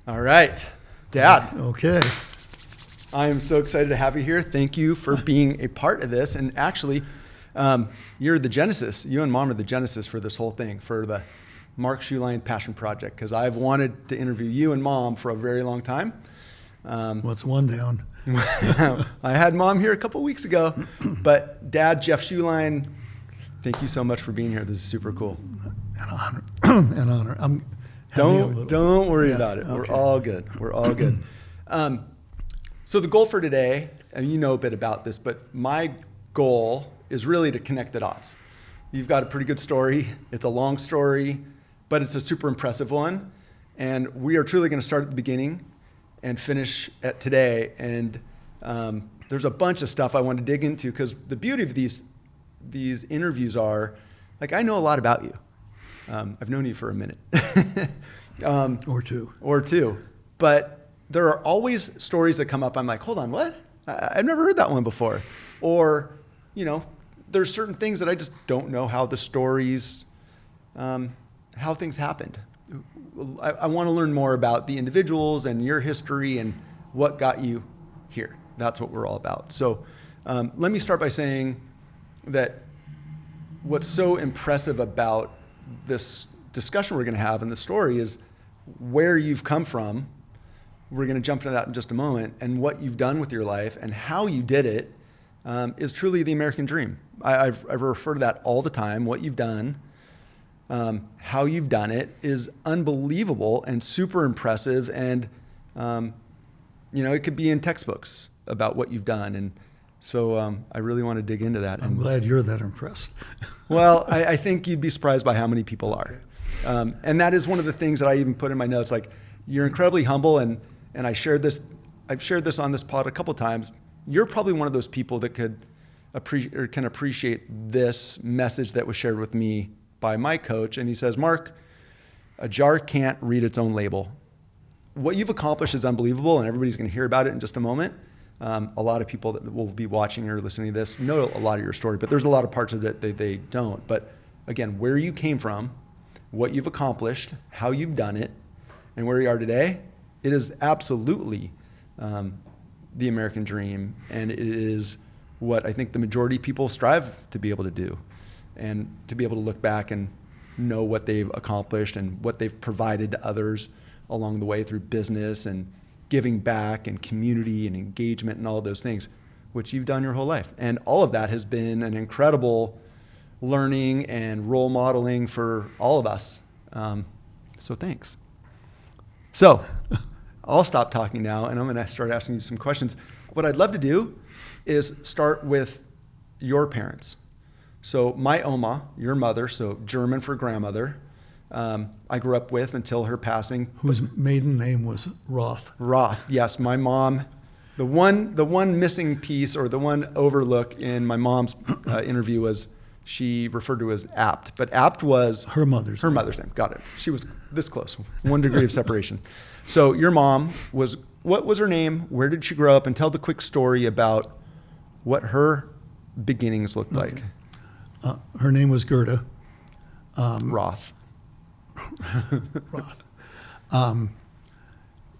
All right, Dad. Okay. I am so excited to have you here. Thank you for being a part of this. And actually, you're the genesis. You and Mom are the genesis for this whole thing, for the Mark Schulein Passion Project, because I've wanted to interview you and Mom for a very long time. What's one down? I had Mom here a couple weeks ago, but Dad, Jeff Schulein, thank you so much for being here. This is super cool. An honor. An honor. Don't worry about it. Okay. We're all good. We're all good. So the goal for today, and you know a bit about this, but my goal is really to connect the dots. You've got a pretty good story. It's a long story, but it's a super impressive one. And we are truly going to start at the beginning and finish at today. And there's a bunch of stuff I want to dig into, because the beauty of these interviews are, like, I know a lot about you. I've known you for a minute. Or two. But there are always stories that come up. I'm like, hold on, what? I've never heard that one before. Or, there's certain things that I just don't know how the stories, how things happened. I want to learn more about the individuals and your history and what got you here. That's what we're all about. So let me start by saying that what's so impressive about this discussion we're going to have in the story is where you've come from. We're going to jump into that in just a moment, and what you've done with your life and how you did it is truly the American dream. I refer to that all the time. What you've done, how you've done it is unbelievable and super impressive. And, it could be in textbooks about what you've done. And so I really want to dig into that. I'm glad you're that impressed. Well, I think you'd be surprised by how many people are. And that is one of the things that I even put in my notes, like, you're incredibly humble. And I've shared this on this pod a couple of times. You're probably one of those people that can appreciate this message that was shared with me by my coach. And he says, Mark, a jar can't read its own label. What you've accomplished is unbelievable, and everybody's going to hear about it in just a moment. A lot of people that will be watching or listening to this know a lot of your story, but there's a lot of parts of it that they don't. But again, where you came from, what you've accomplished, how you've done it, and where you are today, it is absolutely the American dream, and it is what I think the majority of people strive to be able to do, and to be able to look back and know what they've accomplished and what they've provided to others along the way through business and giving back and community and engagement and all of those things, which you've done your whole life. And all of that has been an incredible learning and role modeling for all of us. So thanks. So I'll stop talking now, and I'm going to start asking you some questions. What I'd love to do is start with your parents. So my Oma, your mother, so German for grandmother, I grew up with until her passing. Whose maiden name was Roth. Roth, yes. My mom, the one missing piece, or the one overlook in my mom's interview, was she referred to as Apt. But Apt was her mother's name. Got it. She was this close, 1 degree of separation. So your mom what was her name? Where did she grow up? And tell the quick story about what her beginnings looked like. Her name was Gerda. Roth. Roth.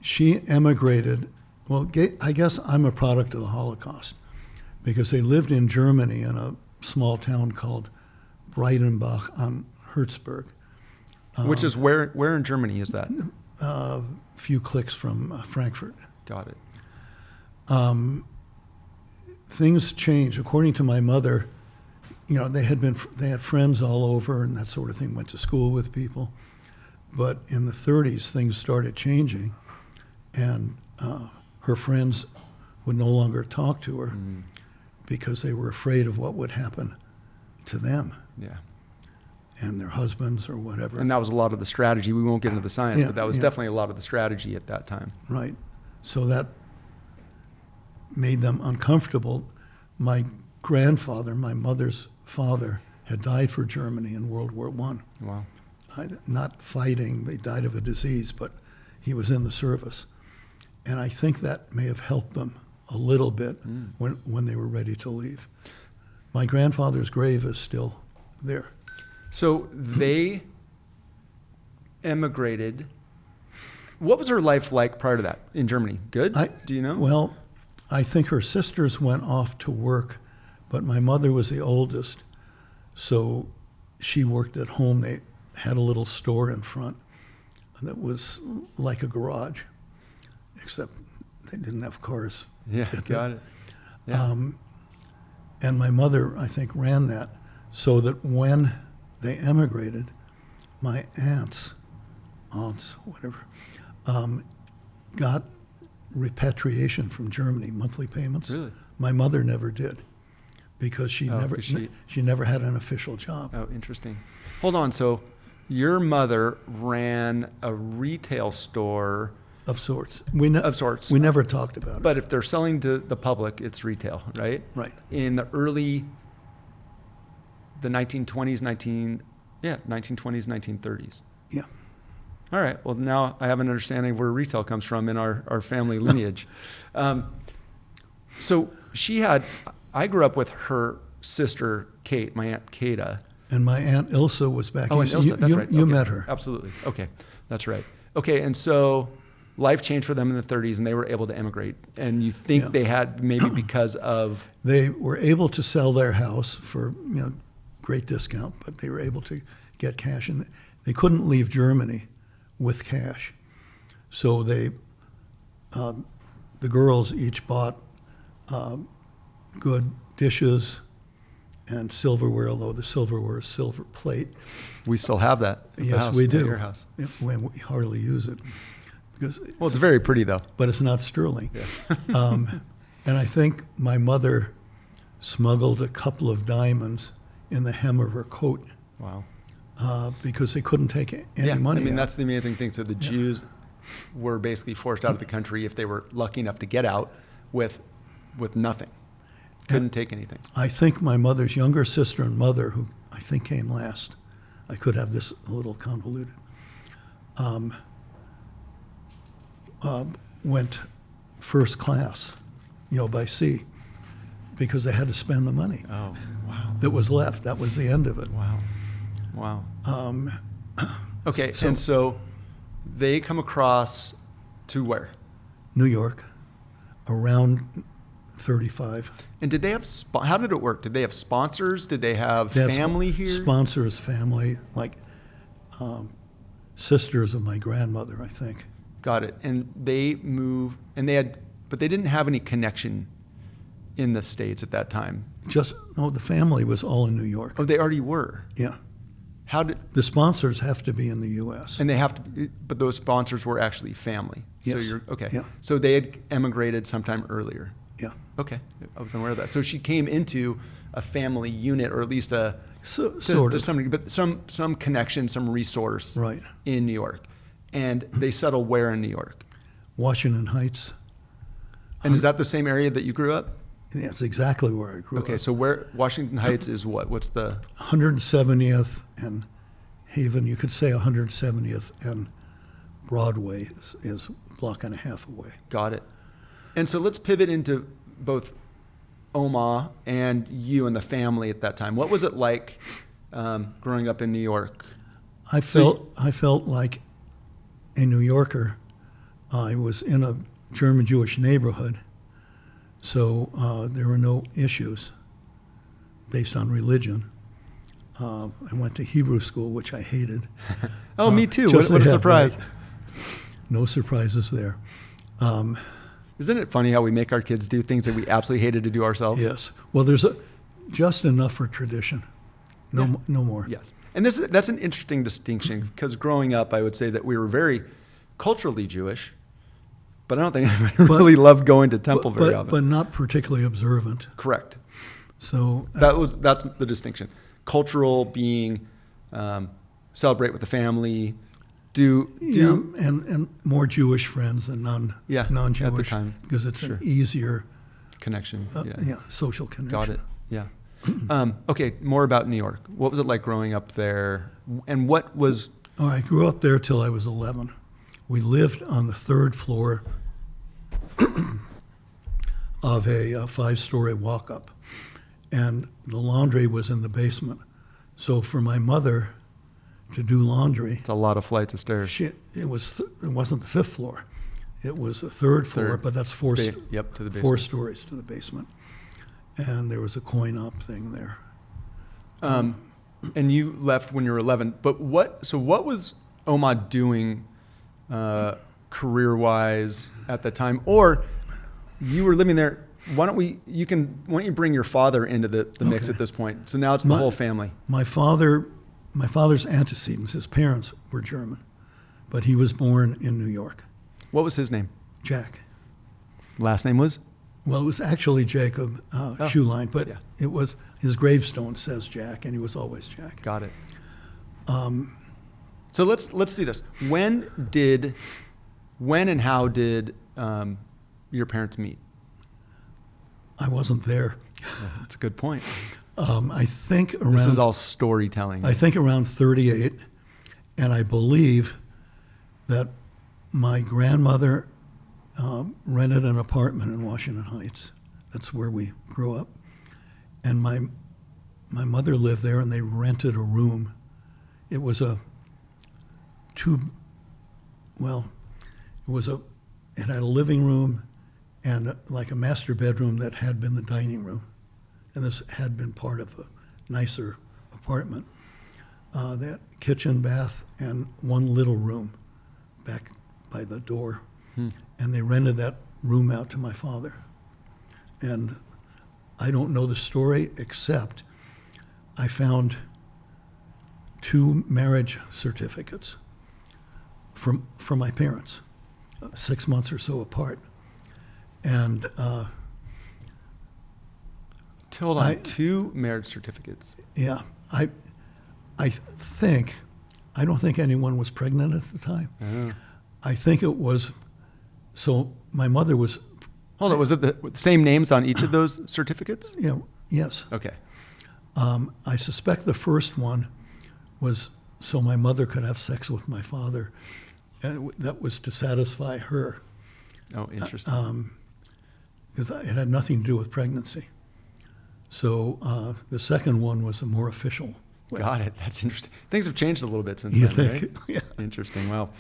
She emigrated. Well, I guess I'm a product of the Holocaust, because they lived in Germany in a small town called Breidenbach on Herzberg. Which is where in Germany is that? A few clicks from Frankfurt. Got it. Things changed. According to my mother, they had friends all over and that sort of thing, went to school with people. But in the 30s, things started changing, and her friends would no longer talk to her because they were afraid of what would happen to them. Yeah. And their husbands or whatever. And that was a lot of the strategy. We won't get into the science, but that was definitely a lot of the strategy at that time. Right. So that made them uncomfortable. My grandfather, my mother's father, had died for Germany in World War I. Wow. Not fighting, he died of a disease, but he was in the service. And I think that may have helped them a little bit when they were ready to leave. My grandfather's grave is still there. So they emigrated. What was her life like prior to that in Germany? Good? Do you know? Well, I think her sisters went off to work, but my mother was the oldest, so she worked at home. They had a little store in front that was like a garage, except they didn't have cars. Yeah, got it. Yeah. And my mother, I think, ran that, so that when they emigrated, my aunts, whatever, got repatriation from Germany, monthly payments. Really? My mother never did, because she never had an official job. Oh, interesting. Hold on. So your mother ran a retail store. Of sorts. Of sorts. We never talked about it. But if they're selling to the public, it's retail, right? Right. In the 1920s, 1920s, 1930s. Yeah. All right. Well, now I have an understanding of where retail comes from in our family lineage. So I grew up with her sister, Kate, my Aunt Kata. And my Aunt Ilsa was back. Oh, and Ilsa, that's right. You Okay. met her. Absolutely. Okay. That's right. Okay. And so life changed for them in the 30s and they were able to emigrate. And you think they had maybe because of... They were able to sell their house for great discount, but they were able to get cash. And they couldn't leave Germany with cash. So the girls each bought good dishes and silverware, although the silverware is silver plate. We still have that at the Yes, house, we at do. your house. When we hardly use it. Well, it's very pretty, though. But it's not sterling. Yeah. And I think my mother smuggled a couple of diamonds in the hem of her coat. Wow. Because they couldn't take any money I mean, out. that's the amazing thing. So the Jews were basically forced out of the country if they were lucky enough to get out with nothing. Couldn't take anything. I think my mother's younger sister and mother, who I think came last, I could have this a little convoluted, went first class, by sea, because they had to spend the money Oh, wow. that was left. That was the end of it. Wow. Okay, and so they come across to where? New York, around 35. And did they have, how did it work? Did they have sponsors? Did they have family here? Sponsors, family, like sisters of my grandmother, I think. Got it. And they moved, but they didn't have any connection in the States at that time. The family was all in New York. Oh, they already were? Yeah. How did... The sponsors have to be in the U.S. And they have to, but those sponsors were actually family. So Yes. okay. Yeah. So they had emigrated sometime earlier. Yeah. Okay, I was unaware of that. So she came into a family unit, or at least Sort to of. some degree, but some connection, some resource Right. in New York. And they settle where in New York? Washington Heights. And is that the same area that you grew up? Yeah, it's exactly where I grew up. Okay, so where Washington Heights is what? What's the... 170th and Haven, you could say 170th and Broadway is a block and a half away. Got it. And so let's pivot into both Oma and you and the family at that time. What was it like growing up in New York? I felt like a New Yorker. I was in a German Jewish neighborhood, so there were no issues based on religion. I went to Hebrew school, which I hated. Oh, me too. Just What a ahead, surprise. right? No surprises there. Isn't it funny how we make our kids do things that we absolutely hated to do ourselves? Yes. Well, there's just enough for tradition. No more. Yes. And that's an interesting distinction, because growing up, I would say that we were very culturally Jewish, but I don't think anybody really loved going to temple very often. But not particularly observant. Correct. So That's the distinction. Cultural being celebrate with the family, and more Jewish friends than non-Jewish at the time, because it's sure. an easier connection. social connection. Got it. Yeah. Okay, more about New York. What was it like growing up there? And what was... Oh, I grew up there till I was 11. We lived on the third floor of a five-story walk-up, and the laundry was in the basement. So for my mother to do laundry. It's a lot of flights of stairs. It wasn't the fifth floor. It was the third floor, Third. but that's To the basement. 4 stories to the basement. And there was a coin-op thing there. And you left when you were 11. But what was Oma doing career-wise at the time? Or you were living there. Why don't you bring your father into the mix at this point? So now it's the whole family. My father's antecedents, his parents were German, but he was born in New York. What was his name? Jack. Last name was? Well, it was actually Jacob Schulein, but yeah. it was, his gravestone says Jack, and he was always Jack. Got it. So let's do this. When and how did your parents meet? I wasn't there. Yeah, that's a good point. I think around... This is all storytelling. I think around 38, and I believe that my grandmother rented an apartment in Washington Heights. That's where we grew up. And my mother lived there, and they rented a room. It was it had a living room and like a master bedroom that had been the dining room. And this had been part of a nicer apartment. That kitchen, bath, and one little room back by the door. And they rented that room out to my father. And I don't know the story, except I found 2 marriage certificates from my parents, 6 months or so apart. And Hold on, 2 marriage certificates. yeah, I don't think anyone was pregnant at the time. Oh. I think it was, so my mother was, Hold on, was it the same names on each of those certificates? yes. Okay. I suspect the first one was so my mother could have sex with my father, and that was to satisfy her, Oh, interesting. because it had nothing to do with pregnancy. So the second one was a more official way. Got it. That's interesting. Things have changed a little bit since You then, think? right? Yeah. Interesting. Wow.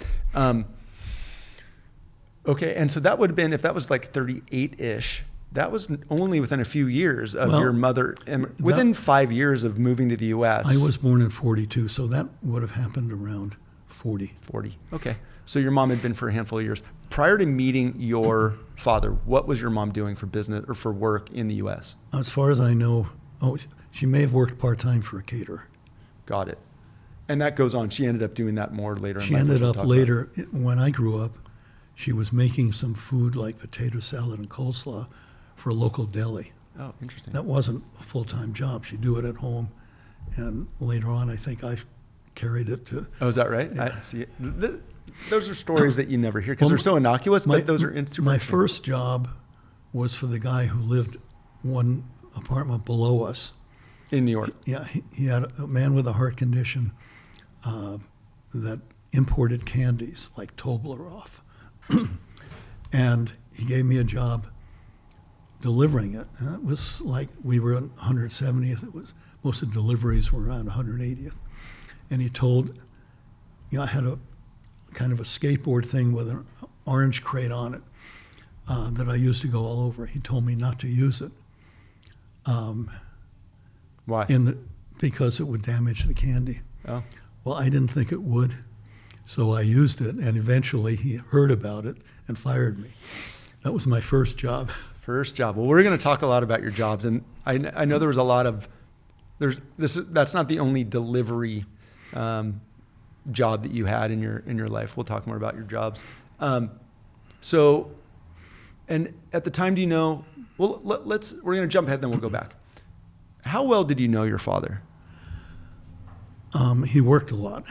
Okay, and so that would have been, if that was like 38-ish, that was only within a few years of your mother, and within 5 years of moving to the U.S. I was born in 42, so that would have happened around 40. 40. Okay. So your mom had been for a handful of years. Prior to meeting your father, what was your mom doing for business or for work in the U.S.? As far as I know, she may have worked part-time for a caterer. Got it. And that goes on. She ended up doing that more later in She life. ended which we'll up talk later, when I grew up, she was making some food like potato salad and coleslaw for a local deli. about. Oh, interesting. That wasn't a full-time job. She'd do it at home. And later on, I think I carried it to... Oh, is that right? Yeah. I see. Those are stories that you never hear because Well, they're so innocuous, but those are super My interesting. first job was for the guy who lived one apartment below us. In New York. Yeah, he had a man with a heart condition that imported candies like Toblerone. And he gave me a job delivering it. And it was like we were on 170th. It was, most of the deliveries were around 180th. And he told, I had a kind of a skateboard thing with an orange crate on it that I used to go all over. He told me not to use it. Why? Because it would damage the candy. Oh. Well, I didn't think it would, so I used it, and eventually he heard about it and fired me. That was my first job. First job. Well, we're going to talk a lot about your jobs, and I know there was a lot of that's not the only delivery job that you had in your life. We'll talk more about your jobs. So, and at the time, do you know? Well, we're going to jump ahead, then we'll go back. How well did you know your father? He worked a lot.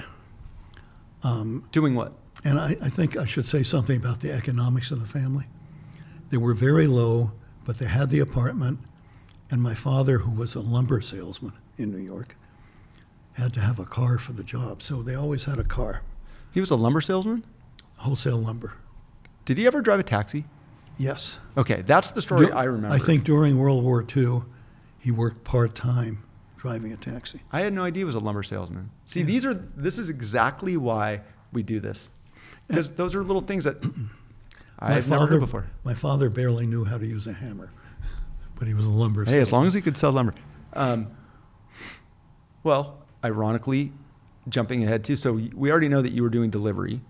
Doing what? And I think I should say something about the economics of the family. They were very low, but they had the apartment, and my father, who was a lumber salesman in New York, had to have a car for the job, so they always had a car. He was a lumber salesman? Wholesale lumber. Did he ever drive a taxi? Yes. Okay, that's the story I remember. I think during World War II, he worked part-time driving a taxi. I had no idea he was a lumber salesman. See, Yeah. this is exactly why we do this. Because those are little things that I've never heard before. My father barely knew how to use a hammer, but he was a lumber Hey, salesman. as long as he could sell lumber. Well, ironically, jumping ahead too, so we already know that you were doing delivery.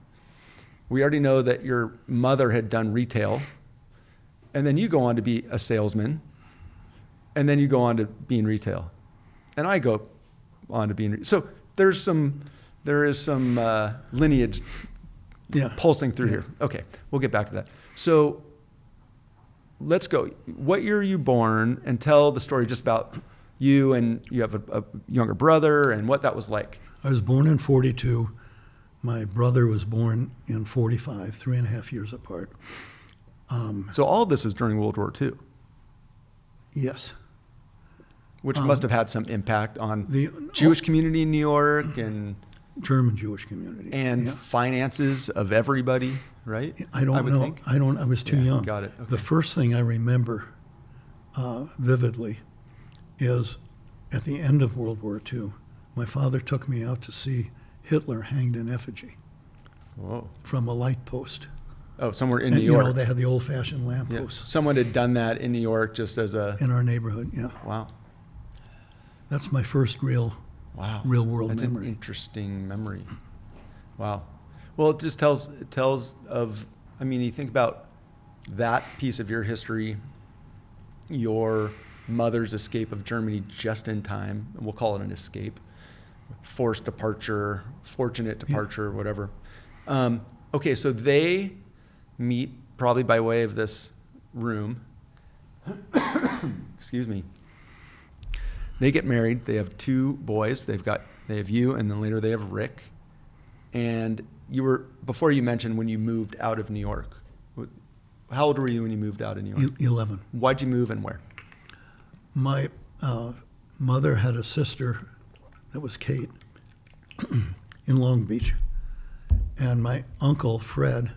We already know that your mother had done retail. And then you go on to be a salesman. And then you go on to being retail. And I go on to being so there is some lineage pulsing through here. Okay, we'll get back to that. So let's go. What year are you born? And tell the story just about you, and you have a younger brother and what that was like. I was born in 42. My brother was born in 45, 3.5 years apart. So all of this is during World War II. Yes. Which must have had some impact on the Jewish community in New York and German Jewish community. and finances of everybody, right? I don't would know. think. I was too young. Got it. Okay. The first thing I remember vividly is at the end of World War II, my father took me out to see Hitler hanged in effigy Whoa. from a light post. Oh, somewhere in And, New York. they had the old-fashioned lamp Yeah. posts Someone had done that in New York just as a in our neighborhood. Yeah, wow. that's my first real Wow. world That's memory. an interesting memory. Wow. Well, it just tells of, I mean, you think about that piece of your history, your mother's escape of Germany just in time, and we'll call it an escape, forced departure, fortunate departure, whatever. Okay, so they meet probably by way of this room. Excuse me. They get married. They have 2 boys. They have you, and then later they have Rick. And before you mentioned when you moved out of New York. How old were you when you moved out of New York? 11. Why'd you move and where? My mother had a sister that was Kate in Long Beach, and my uncle Fred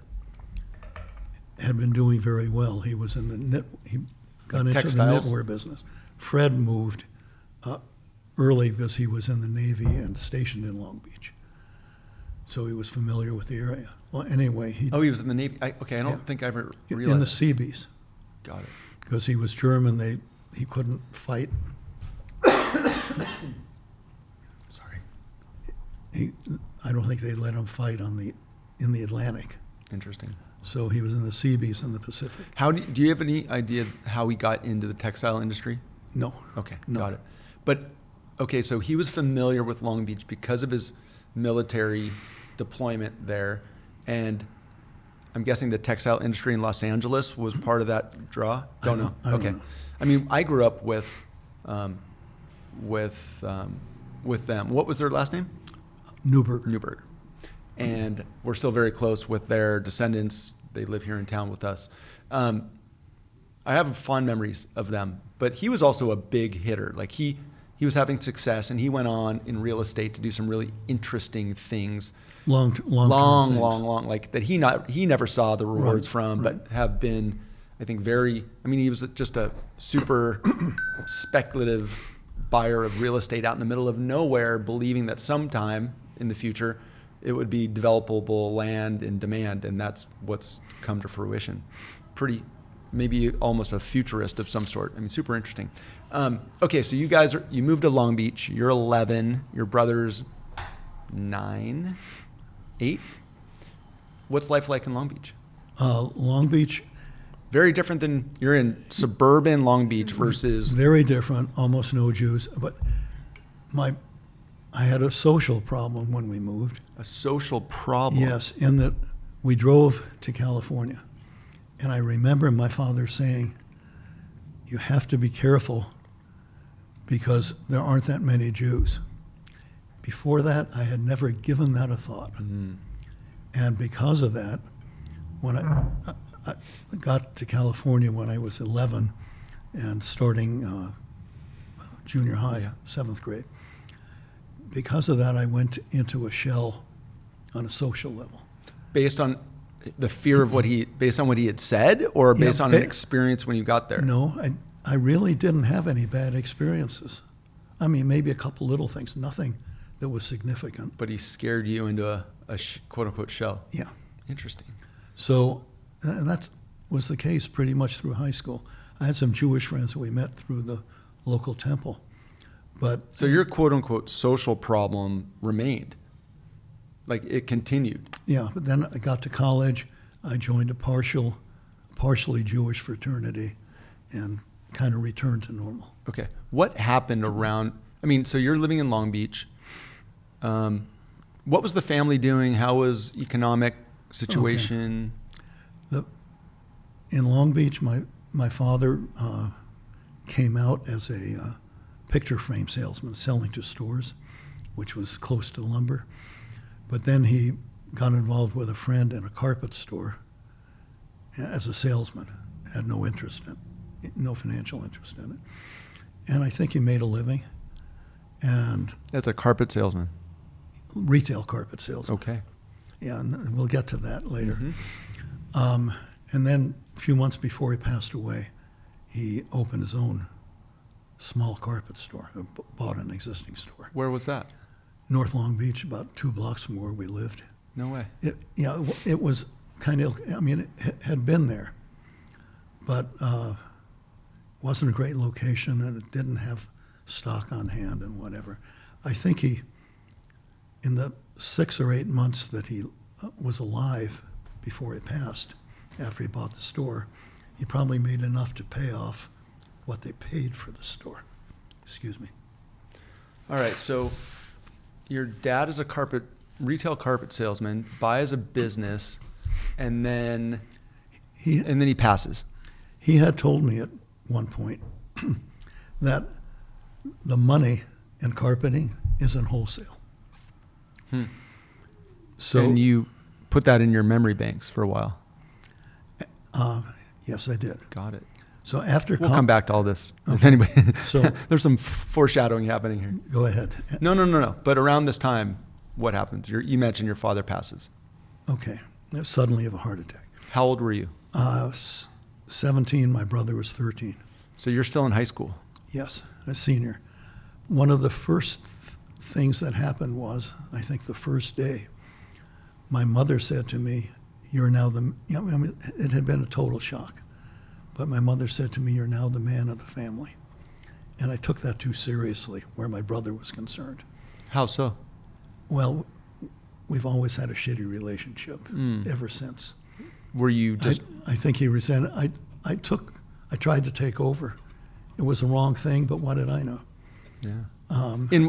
had been doing very well. He was in he got into Textiles? the knitwear business. Fred moved early because he was in the Navy and stationed in Long Beach, so he was familiar with the area. Well, anyway, he Oh, he was in the Navy. I don't think I ever realized. in the that. Seabees Got it. because he was German. He couldn't fight. Sorry. I don't think they let him fight in the Atlantic. Interesting. So he was in the Seabees in the Pacific. Do you have any idea how he got into the textile industry? No. Okay, No. got it. But, okay, so he was familiar with Long Beach because of his military deployment there. And I'm guessing the textile industry in Los Angeles was part of that draw? Don't know. I don't Okay. know. I mean, I grew up with them. What was their last name? Newberg. And we're still very close with their descendants. They live here in town with us. I have fond memories of them, but he was also a big hitter. Like he was having success, and he went on in real estate to do some really interesting things. Long, Like that he never saw the rewards Right, from, right. but have been, I think, he was just a super speculative buyer of real estate out in the middle of nowhere, believing that sometime in the future it would be developable land in demand, and that's what's come to fruition. Pretty, maybe almost a futurist of some sort. I mean, super interesting. Okay, so you moved to Long Beach. You're 11. Your brother's 9, 8. What's life like in Long Beach? Long Beach, Very different than you're in suburban Long Beach versus. very different, almost no Jews. But I had a social problem when we moved. A social problem. Yes, in that we drove to California. And I remember my father saying, you have to be careful because there aren't that many Jews. Before that, I had never given that a thought. Mm-hmm. And because of that, when I got to California when I was 11 and starting junior high, Yeah. 7th grade, because of that, I went into a shell on a social level. Based on the fear of based on what he had said, or Yeah, based on an experience when you got there? No, I really didn't have any bad experiences. I mean, maybe a couple little things, nothing that was significant. But he scared you into a quote unquote shell. Yeah. Interesting. So that was the case pretty much through high school. I had some Jewish friends that we met through the local temple. But So your quote unquote social problem remained. Like it continued. yeah, but then I got to college. I joined a partially Jewish fraternity and kind of returned to normal. Okay. What happened around, I mean, so you're living in Long Beach. What was the family doing? How was economic situation? In Long Beach, my father came out as a picture frame salesman selling to stores, which was close to lumber. But then he got involved with a friend in a carpet store as a salesman. Had no interest in it, no financial interest in it. And I think he made a living. And As a carpet salesman. retail carpet salesman. Okay. Yeah, and we'll get to that later. Mm-hmm. And then a few months before he passed away, he opened his own small carpet store, bought an existing store. Where was that? North Long Beach, about 2 blocks from where we lived. No way. It was kind of, I mean, it had been there, but wasn't a great location, and it didn't have stock on hand and whatever. I think in the 6 or 8 months that he was alive before he passed, after he bought the store, he probably made enough to pay off what they paid for the store. Excuse me. All right. So your dad is a retail carpet salesman, buys a business, and then he passes. He had told me at one point that the money in carpeting is in wholesale. So And you put that in your memory banks for a while. yes, I did. Got it. So after We'll come back to all this. If Okay. anybody, So- there's some foreshadowing happening here. Go ahead. No. But around this time, what happened? You mentioned your father passes. Okay. Suddenly of a heart attack. How old were you? 17. My brother was 13. So you're still in high school. Yes, a senior. One of the first things that happened was, I think the first day, my mother said to me, "You're now the," I mean, it had been a total shock, but my mother said to me, "You're now the man of the family." And I took that too seriously where my brother was concerned. How so? Well, we've always had a shitty relationship ever since. Were you just I think he resented. I tried to take over. It was the wrong thing, but what did I know? Yeah.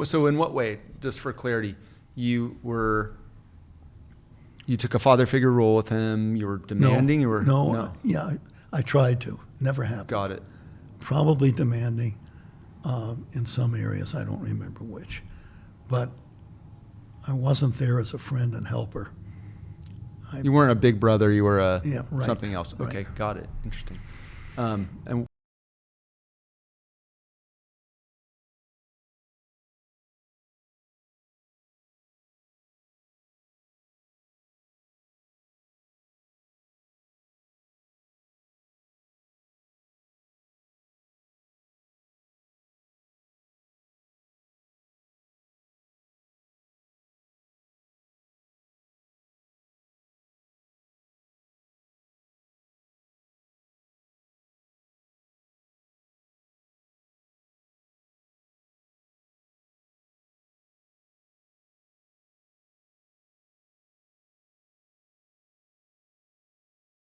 So in what way, just for clarity, you took a father figure role with him, you were demanding, No. Yeah, I tried to. Never happened. Got it. Probably demanding in some areas. I don't remember which. But I wasn't there as a friend and helper. You weren't a big brother, you were Yeah, right. something else. Right. Okay, got it. Interesting. And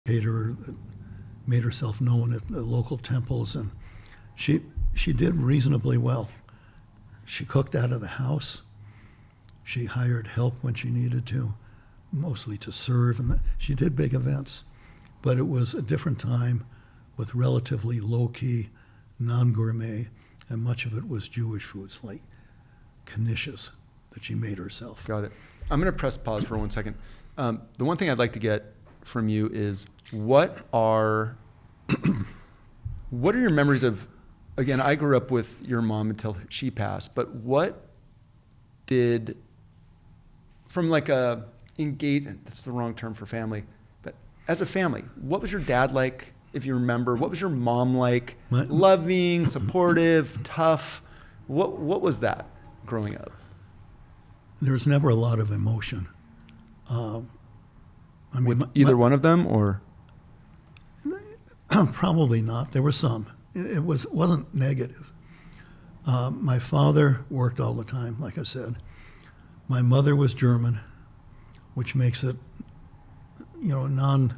Caterer that made herself known at the local temples, and she did reasonably well. She cooked out of the house. She hired help when she needed to, mostly to serve, and she did big events. But it was a different time with relatively low-key, non-gourmet, and much of it was Jewish foods like knishes that she made herself. got it. I'm going to press pause for 1 second. The one thing I'd like to get from you is what are your memories of, again, I grew up with your mom until she passed, but what did, from like a engagement, that's the wrong term for family, but as a family, what was your dad like, if you remember? What was your mom like? My- Loving, supportive, tough? What was that growing up? There was never a lot of emotion. I mean, With either one of them, or? probably not. There was some. It wasn't negative. My father worked all the time, like I said. My mother was German, which makes it, non-effusive.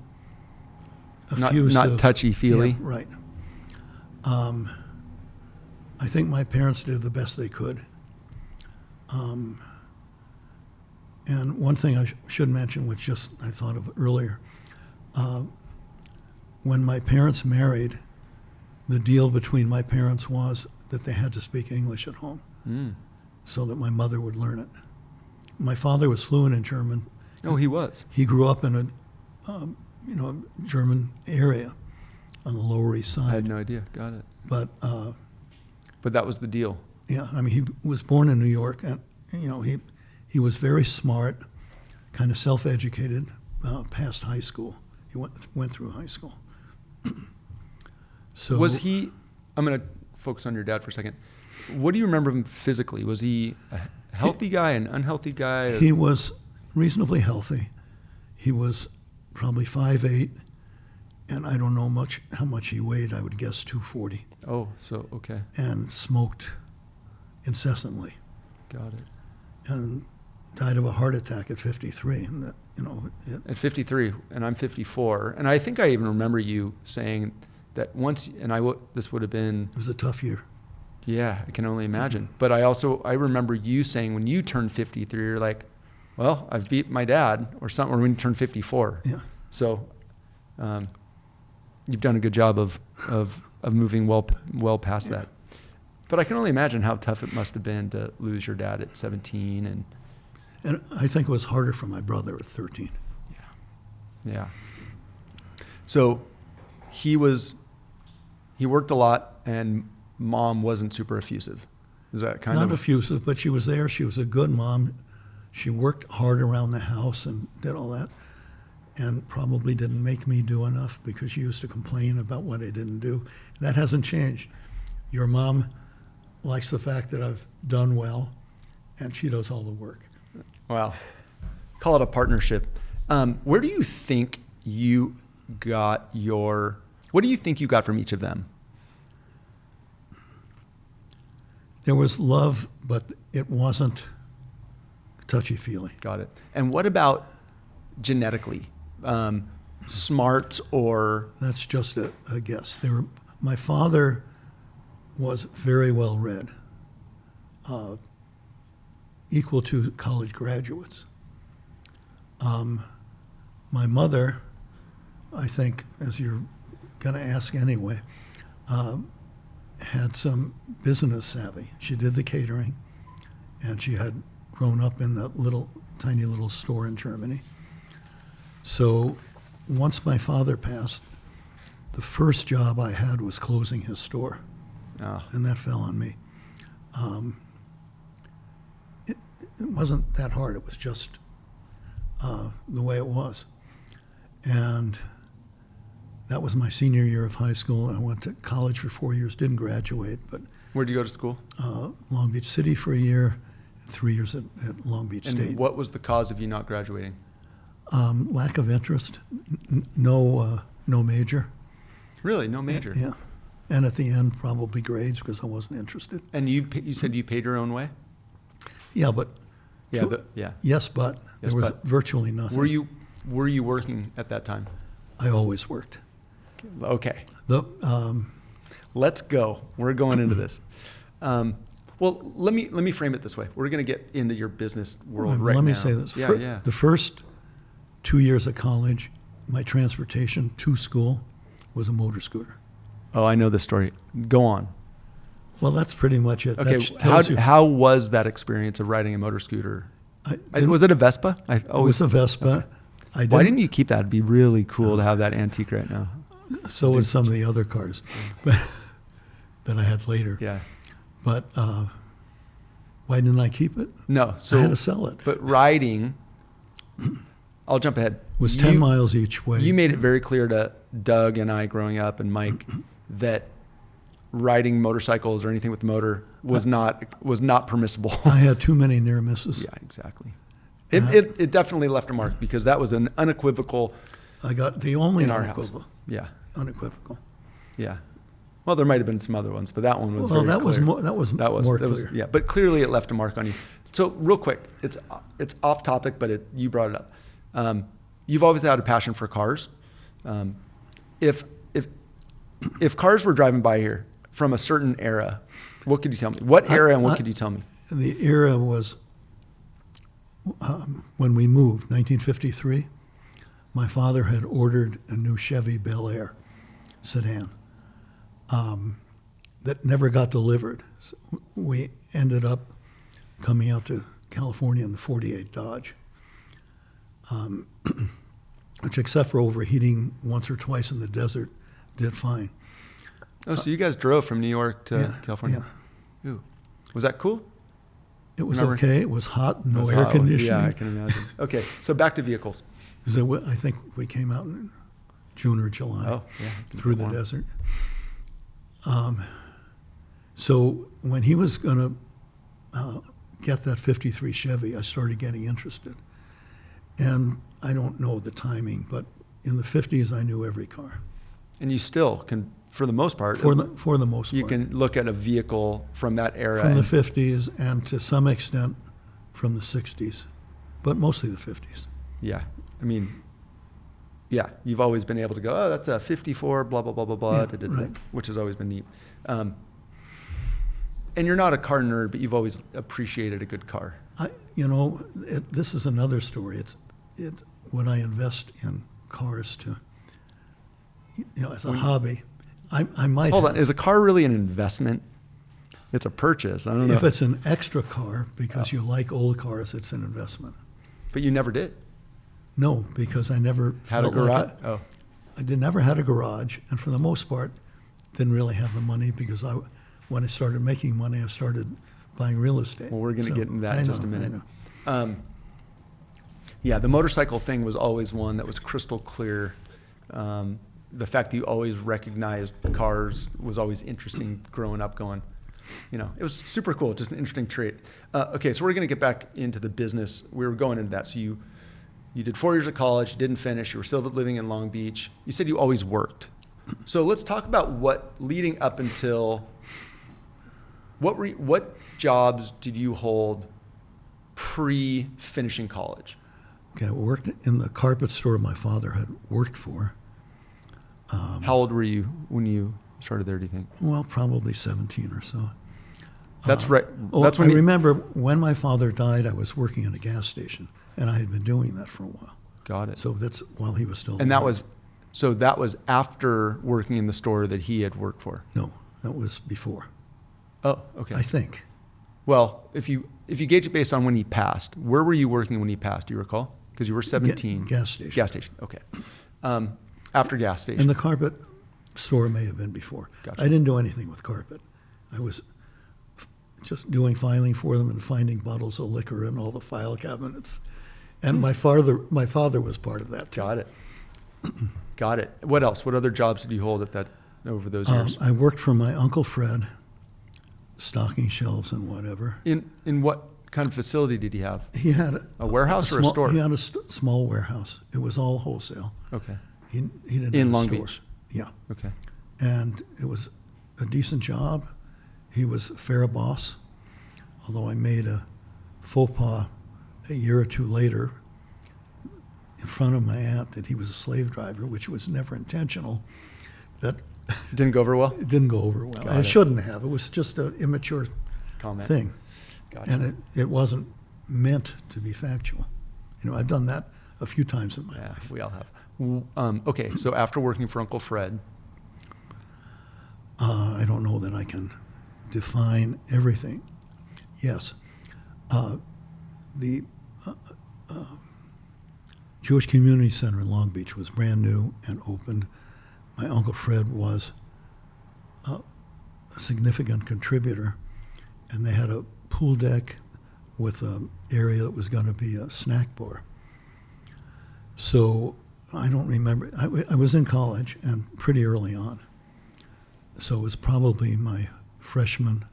Not touchy-feely. Yeah, right. I think my parents did the best they could. And one thing I should mention, which just I thought of earlier, when my parents married, the deal between my parents was that they had to speak English at home so that my mother would learn it. My father was fluent in German. Oh, he was. He grew up in a German area on the Lower East Side. I had no idea. Got it. But that was the deal. yeah, I mean, he was born in New York, and he was very smart, kind of self-educated, past high school. He went through high school. So Was he? I'm going to focus on your dad for a second. What do you remember him physically? Was he a healthy guy, an unhealthy guy? He was reasonably healthy. He was probably 5'8", and I don't know how much he weighed. I would guess 240. Oh, so okay. And smoked incessantly, Got it. and died of a heart attack at 53. And that, At 53, and I'm 54, and I think I even remember you saying that once, and this would have been, it was a tough year. yeah, I can only imagine. But I remember you saying when you turned 53, you're like, well, I've beat my dad, or something, or when you turned 54. Yeah. So, you've done a good job of moving well past that. But I can only imagine how tough it must have been to lose your dad at 17 And I think it was harder for my brother at 13. Yeah. So he worked a lot, and mom wasn't super effusive. Is that kind Not of? effusive, but she was there. She was a good mom. She worked hard around the house and did all that, and probably didn't make me do enough because she used to complain about what I didn't do. That hasn't changed. Your mom likes the fact that I've done well, and she does all the work. Well, call it a partnership. Where do you think you got what do you think you got from each of them? There was love, but it wasn't touchy-feely. Got it. And what about genetically? Smart or? That's just a guess. My father was very well read, equal to college graduates. My mother, I think, as you're going to ask anyway, had some business savvy. She did the catering, and she had grown up in that tiny little store in Germany. So once my father passed, the first job I had was closing his store, and that fell on me. It wasn't that hard. It was just the way it was. And that was my senior year of high school. I went to college for 4 years, didn't graduate, but Where'd you go to school? Long Beach City for a year, 3 years at Long Beach And State. what was the cause of you not graduating? Lack of interest, no major. Really, no major. Yeah, and at the end, probably grades because I wasn't interested. And you said you paid your own way? Yeah, but Yeah. yes, but Yes, there was but. virtually nothing. Were you working at that time? I always worked. Okay. The Let's go. We're going into this. Well, let me frame it this way. We're going to get into your business world right now. Let me say this. Yeah. The first 2 years of college, my transportation to school was a motor scooter. Oh, I know this story. Go on. Well, that's pretty much it. Okay. That tells you. How was that experience of riding a motor scooter? I Was it a Vespa? It was a Vespa. Okay. Why didn't you keep that? It'd be really cool to have that antique right now. So would some of the other cars that I had later. Yeah. But why didn't I keep it? No. So I had to sell it. But riding, I'll jump ahead. It was 10 miles each way. You made it very clear to Doug and I growing up and Mike that riding motorcycles or anything with the motor was not permissible. I had too many near misses. Yeah, exactly. It definitely left a mark because that was an unequivocal. I got the only in our house. unequivocal. Yeah. Unequivocal. Yeah. Well, there might have been some other ones, but that one was Well, very that clear. was more clear. Yeah, but clearly it left a mark on you. So real quick, it's off topic, but you brought it up. You've always had a passion for cars. If cars were driving by here from a certain era, what could you tell me? What era and what could you tell me? The era was when we moved, 1953. My father had ordered a new Chevy Bel Air sedan that never got delivered. So we ended up coming out to California in the 48 Dodge, which, except for overheating once or twice in the desert, did fine. Oh, so you guys drove from New York to California? Yeah. Ooh. Was that cool? It was Remember? okay. It was hot, no It was air hot. conditioning. Yeah, I can imagine. Okay, so back to vehicles. I think we came out in June or July Oh, yeah. through the desert. So when he was going to get that 53 Chevy, I started getting interested. And I don't know the timing, but in the 50s, I knew every car. And you still can, for the most part, For the most you part. can look at a vehicle from that era. From the and- 50s and to some extent from the 60s, but mostly the 50s. Yeah. I mean, yeah, you've always been able to go, oh, that's a 54, blah, blah, blah, blah, blah, Yeah, da, da, da, right. which has always been neat. And you're not a car nerd, but you've always appreciated a good car. This is another story. When I invest in cars as a hobby, I might Hold have, on. Is a car really an investment? It's a purchase. I don't know. if it's an extra car because you like old cars, it's an investment. But you never did. No, because I never Had a felt like garage? it. Oh, Never had a garage, and for the most part, didn't really have the money because when I started making money, I started buying real estate. well, we're going to So, get into that I in just a know, I minute. know. Yeah, the motorcycle thing was always one that was crystal clear. The fact that you always recognized cars was always interesting growing up going, it was super cool, just an interesting trait. Okay, so we're going to get back into the business. We were going into that. So you did 4 years of college, you didn't finish, you were still living in Long Beach. You said you always worked. So let's talk about what leading up until, what jobs did you hold pre-finishing college? Okay, I worked in the carpet store my father had worked for. How old were you when you started there, do you think? Well, probably 17 or so. That's right. Well, That's when I you remember when my father died, I was working at a gas station, and I had been doing that for a while. got it. So that's while he was still And that alive. was after working in the store that he had worked for. No, that was before, Oh, okay. I think. Well, if you gauge it based on when he passed, where were you working when he passed? Do you recall? Because you were 17. Gas station. Gas station. Okay. After gas station. And the carpet store may have been before. Gotcha. I didn't do anything with carpet. I was just doing filing for them and finding bottles of liquor in all the file cabinets. And my father was part of that too. Got it. Got it. What else? What other jobs did you hold over those years? I worked for my Uncle Fred, stocking shelves and whatever. In what kind of facility did he have? He had A warehouse or a store? He had a small warehouse. It was all wholesale. Okay. He didn't In have a Long store. Beach? Yeah. Okay. And it was a decent job. He was a fair boss, although I made a faux pas a year or two later in front of my aunt that he was a slave driver, which was never intentional. That Didn't go over well? it didn't go over well. Got And it. it shouldn't have. It was just an immature Comment. thing. Gotcha. And it wasn't meant to be factual. I've done that a few times in my Yeah, life. we all have. Okay, so after working for Uncle Fred, I don't know that I can define everything. Yes. The Jewish Community Center in Long Beach was brand new and opened. My Uncle Fred was a significant contributor, and they had a pool deck with an area that was going to be a snack bar. So I don't remember. I was in college and pretty early on. So it was probably my freshman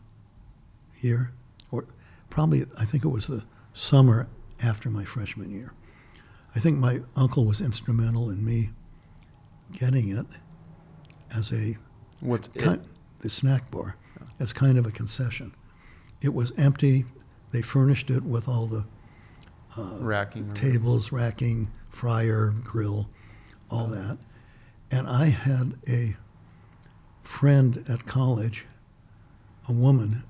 year, or probably, I think it was the summer after my freshman year. I think my uncle was instrumental in me getting it as a What's it? the snack bar, as kind of a concession. It was empty. They furnished it with all the Racking. tables, racking, fryer, grill, all that. And I had a friend at college, a woman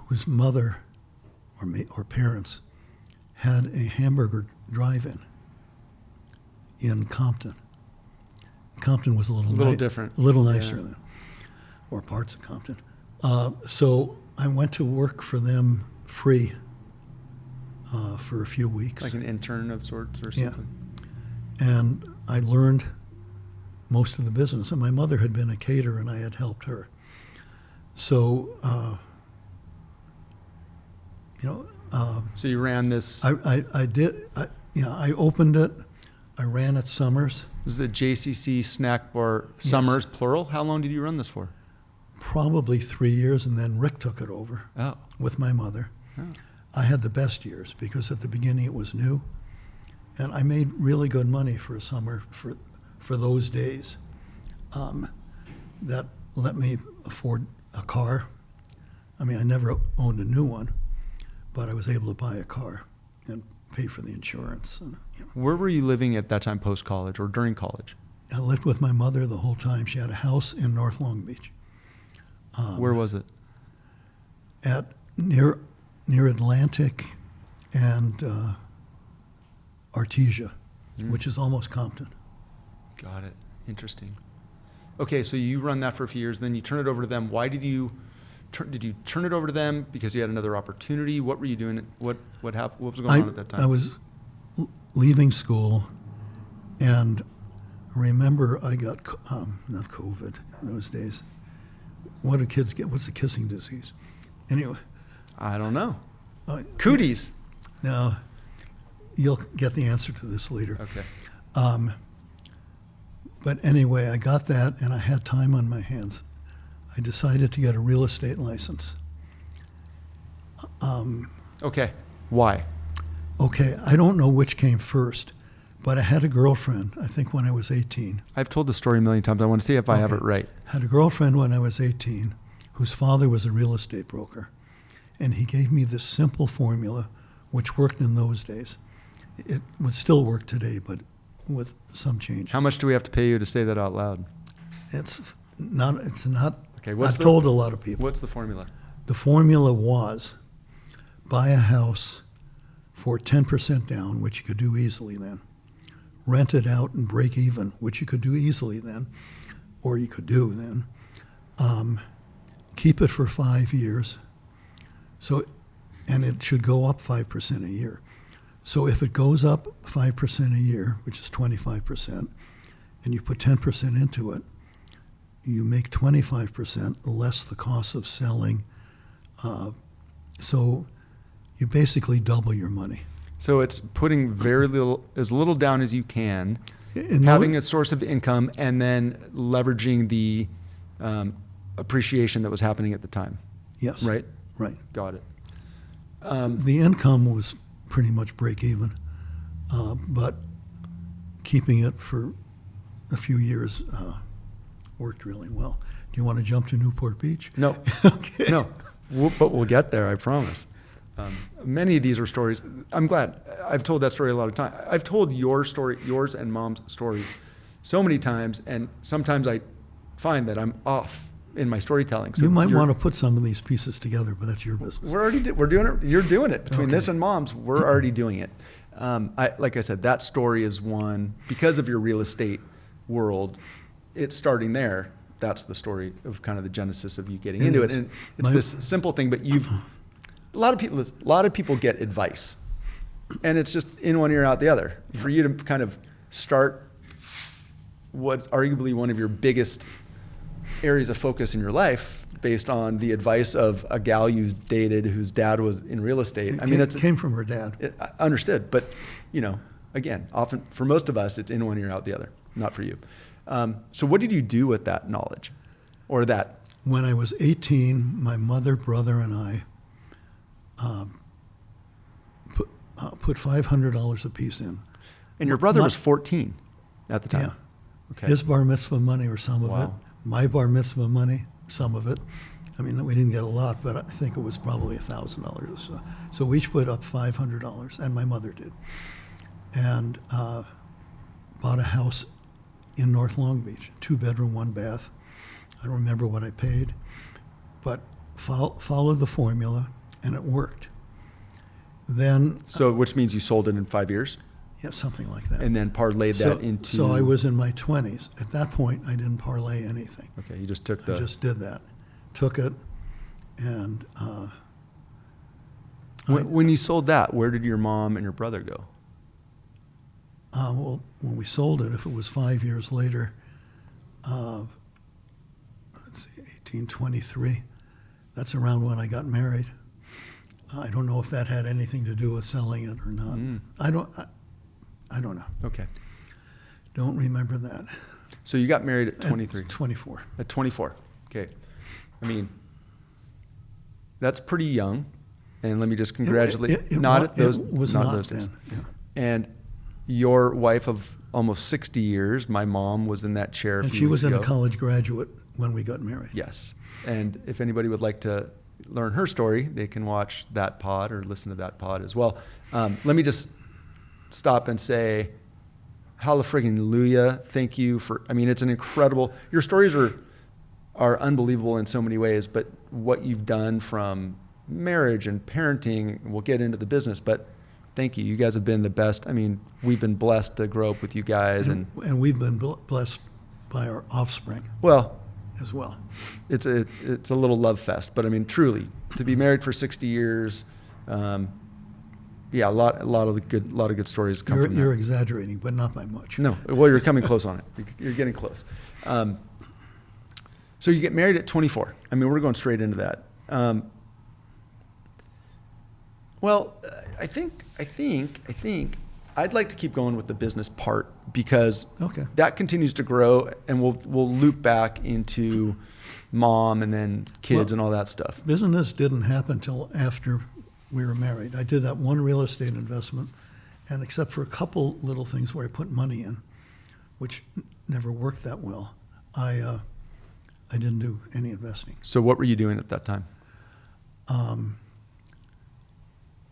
whose mother or parents had a hamburger drive-in in Compton. Compton was a little different. a little nicer Yeah. than, or parts of Compton. So I went to work for them free for a few weeks. Like an intern of sorts or Yeah. something. And I learned most of the business. And my mother had been a caterer, and I had helped her. So, So you ran this. I did. I opened it. I ran it summers, This is the JCC snack bar summers, plural. How long did you run this for? probably 3 years, and then Rick took it over Oh. with my mother. Oh. I had the best years because at the beginning it was new, and I made really good money for a summer for those days. That let me afford a car. I mean, I never owned a new one, but I was able to buy a car and pay for the insurance. And, Where were you living at that time, post-college or during college? I lived with my mother the whole time. She had a house in North Long Beach. Where was it? At near Atlantic and Artesia, which is almost Compton. Got it. Interesting. Okay, so you run that for a few years, then you turn it over to them. Why did you turn it over to them? Because you had another opportunity? What were you doing? What happened? What was going on at that time? I was leaving school, and I remember I got not COVID in those days. What do kids get? What's the kissing disease? Anyway, I don't know. uh, Cooties. now you'll get the answer to this later. Okay. But anyway, I got that, and I had time on my hands. I decided to get a real estate license. Okay. Why? Okay, I don't know which came first, but I had a girlfriend, I think when I was 18. I've told the story a million times. I want to see if I have Okay. it right. Had a girlfriend when I was 18 whose father was a real estate broker. And he gave me this simple formula which worked in those days. It would still work today, but with some changes. How much do we have to pay you to say that out loud? It's not, Okay, I've told a lot of people. What's the formula? The formula was buy a house for 10% down, which you could do easily then. Rent it out and break even, which you could do easily then, or you could do then. Keep it for 5 years. So, and it should go up 5% a year. So if it goes up 5% a year, which is 25%, and you put 10% into it, you make 25% less the cost of selling. So you basically double your money. So it's putting as little down as you can, And having a source of income, and then leveraging the appreciation that was happening at the time. Yes. Right? Right. Got it. The income was pretty much break even, but keeping it for a few years worked really well. Do you want to jump to Newport Beach? No. Okay. No. But we'll get there, I promise. Many of these are stories. I'm glad. I've told that story a lot of times. I've told your story, yours and Mom's story, so many times, and sometimes I find that I'm off in my storytelling. So You might want to put some of these pieces together, but that's your business. we're doing it. You're doing it between Okay. this and Mom's. We're already doing it. Like I said, that story is one because of your real estate world. It's starting there. That's the story of kind of the genesis of you getting It into is. it, and it's this simple thing. But a lot of people get advice, and it's just in one ear out the other. For you to kind of start what's arguably one of your biggest areas of focus in your life based on the advice of a gal you dated whose dad was in real estate. It came from her dad. I understood, but again, often for most of us, it's in one ear out the other. Not for you. So what did you do with that knowledge? or that? When I was 18, my mother, brother, and I put $500 apiece in. And your brother was 14 at the time. Yeah. Okay. His bar mitzvah money or some of it. Wow. My bar mitzvah money, some of it. I mean, we didn't get a lot, but I think it was probably $1,000. So we each put up $500, and my mother did. And bought a house in North Long Beach, 2-bedroom, 1-bath. I don't remember what I paid, but followed the formula, and it worked. Then, So which means you sold it in 5 years yeah, something like that. and then parlayed that into. So I was in my 20s. At that point, I didn't parlay anything. Okay, you just took I just did that. Took it, and When you sold that, where did your mom and your brother go? well, when we sold it, if it was 5 years later, let's see, 1823, that's around when I got married. I don't know if that had anything to do with selling it or not. I don't know. Okay. Don't remember that. So you got married at 23. 24. At 24. Okay. I mean, that's pretty young. And let me just congratulate. It not was not days. then. Yeah. And your wife of almost 60 years, my mom was in that chair. And she was a college graduate when we got married. Yes. And if anybody would like to learn her story, they can watch that pod or listen to that pod as well. Let me just stop and say, hallelujah, thank you for, I mean, it's an incredible, your stories are unbelievable in so many ways, but what you've done from marriage and parenting, we'll get into the business, but thank you. You guys have been the best. I mean, we've been blessed to grow up with you guys. And we've been blessed by our offspring well, as well. it's a little love fest, but I mean, truly, to be married for 60 years, yeah, a lot of good stories come from that. You're exaggerating, but not by much. No, well, you're coming close on it. You're getting close. So you get married at 24. I mean, we're going straight into that. Well, I think I'd like to keep going with the business part because that continues to grow, and we'll loop back into mom and then kids and all that stuff. Business didn't happen till after we were married. I did that one real estate investment, and except for a couple little things where I put money in, which never worked that well, I didn't do any investing. So what were you doing at that time?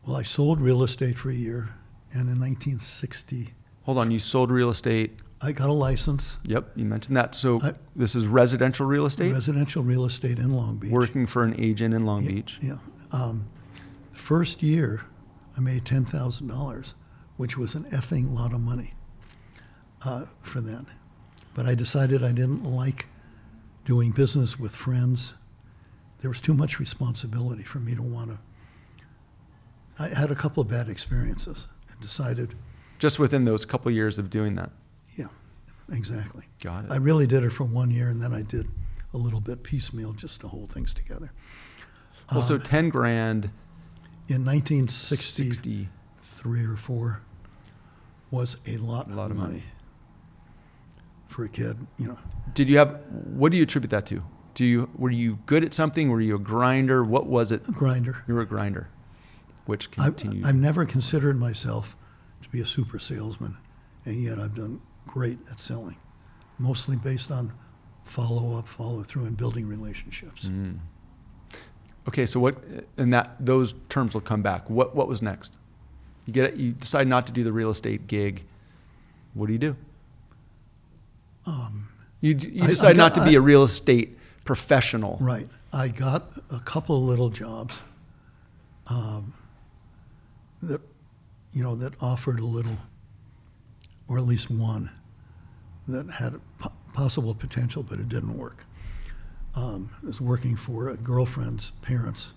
Well, I sold real estate for a year, and in 1960, Hold on, you sold real estate. I got a license. Yep, you mentioned that. So this is residential real estate? Residential real estate in Long Beach. Working for an agent in Long Beach? Yeah. First year, I made $10,000, which was an effing lot of money for then. But I decided I didn't like doing business with friends. There was too much responsibility for me to want to. I had a couple of bad experiences and decided. Just within those couple of years of doing that? Yeah, exactly. Got it. I really did it for 1 year, and then I did a little bit piecemeal just to hold things together. Well, so 10 grand. In 1963 or 4 was a lot of money for a kid, you know. What do you attribute that to? Were you good at something? Were you a grinder? What was it? A grinder. You were a grinder, which continued. I've never considered myself to be a super salesman, and yet I've done great at selling, mostly based on follow-up, follow-through, and building relationships. Okay, so those terms will come back. What was next? You decide not to do the real estate gig. What do you do? You decide not to be a real estate professional. Right. I got a couple of little jobs that offered a little, or at least one, that had possible potential, but it didn't work. I was working for a girlfriend's parents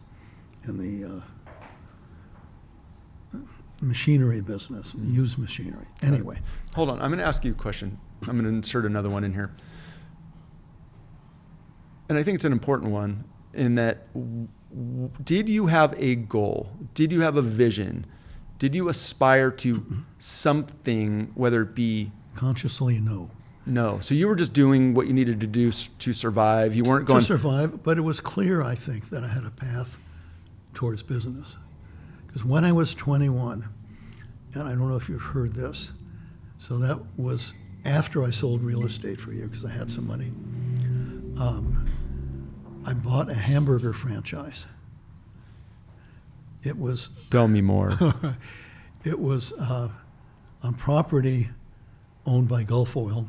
in the machinery business, used machinery. Anyway. Hold on. I'm going to ask you a question. I'm going to insert another one in here. And I think it's an important one in that, did you have a goal? Did you have a vision? Did you aspire to something, whether it be... Consciously, no. No. So you were just doing what you needed to do to survive. You weren't going to survive, but it was clear, I think, that I had a path towards business. Because when I was 21, and I don't know if you've heard this, so that was after I sold real estate for a year because I had some money. I bought a hamburger franchise. It was Tell me more. it was on property owned by Gulf Oil,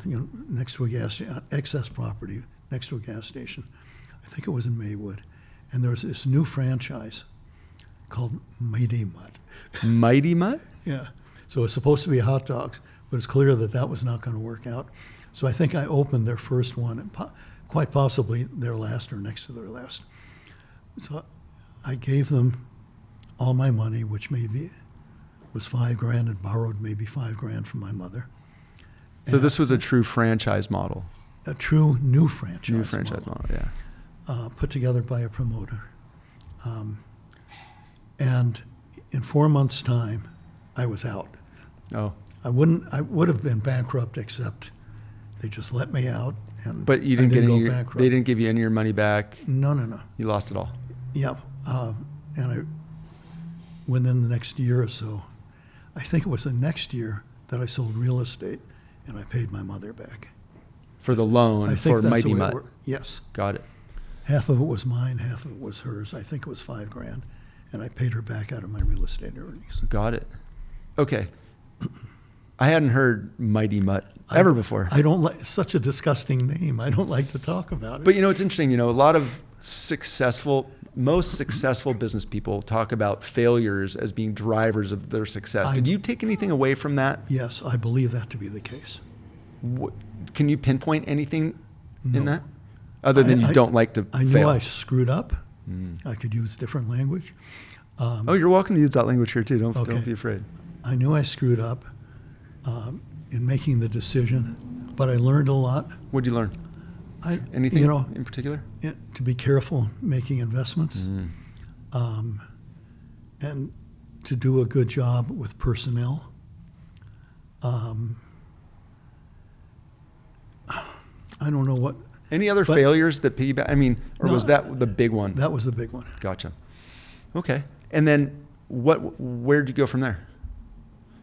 next to a excess property next to a gas station. I think it was in Maywood, and there was this new franchise called Mighty Mutt. Mighty Mutt? Yeah. So it's supposed to be hot dogs, but it's clear that that was not going to work out. So I think I opened their first one, and quite possibly their last or next to their last. So I gave them all my money, which maybe was $5,000, and borrowed maybe $5,000 from my mother. So this was a true franchise model. A true new franchise. New franchise model, yeah. Put together by a promoter. And in 4 months' time, I was out. Oh. I would have been bankrupt, except they just let me out. And But you I didn't get any. bankrupt. They didn't give you any of your money back. No. You lost it all. Yeah. And within the next year or so, I think it was the next year that I sold real estate, and I paid my mother back. For the loan I think for that's Mighty the way it Mutt. worked. Yes. Got it. Half of it was mine, half of it was hers. I think it was $5,000, and I paid her back out of my real estate earnings. Got it. Okay. I hadn't heard Mighty Mutt ever before. I don't like, it's such a disgusting name. I don't like to talk about it. But it's interesting. A lot of most successful business people talk about failures as being drivers of their success. Did you take anything away from that? Yes, I believe that to be the case. Can you pinpoint anything in No. that? Other than you don't like to I fail. knew I screwed up. I could use different language. You're welcome to use that language here too. Don't Okay. be afraid. I knew I screwed up in making the decision, but I learned a lot. What'd you learn? Anything in particular? To be careful making investments, and to do a good job with personnel. I don't know what. Any other But- failures that piggyback? Or No, was that the big one? That was the big one. Gotcha. Okay. And then where'd you go from there?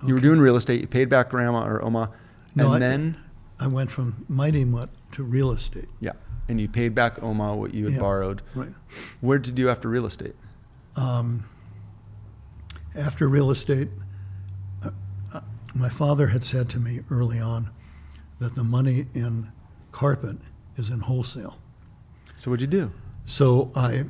You were doing real estate. You paid back grandma or Oma. No, And then? I went from Mighty Mutt to real estate. Yeah. And you paid back Oma what you had Yeah. borrowed. Right. Where did you do after real estate? After real estate, my father had said to me early on that the money in carpet is in wholesale. So what'd you do? So I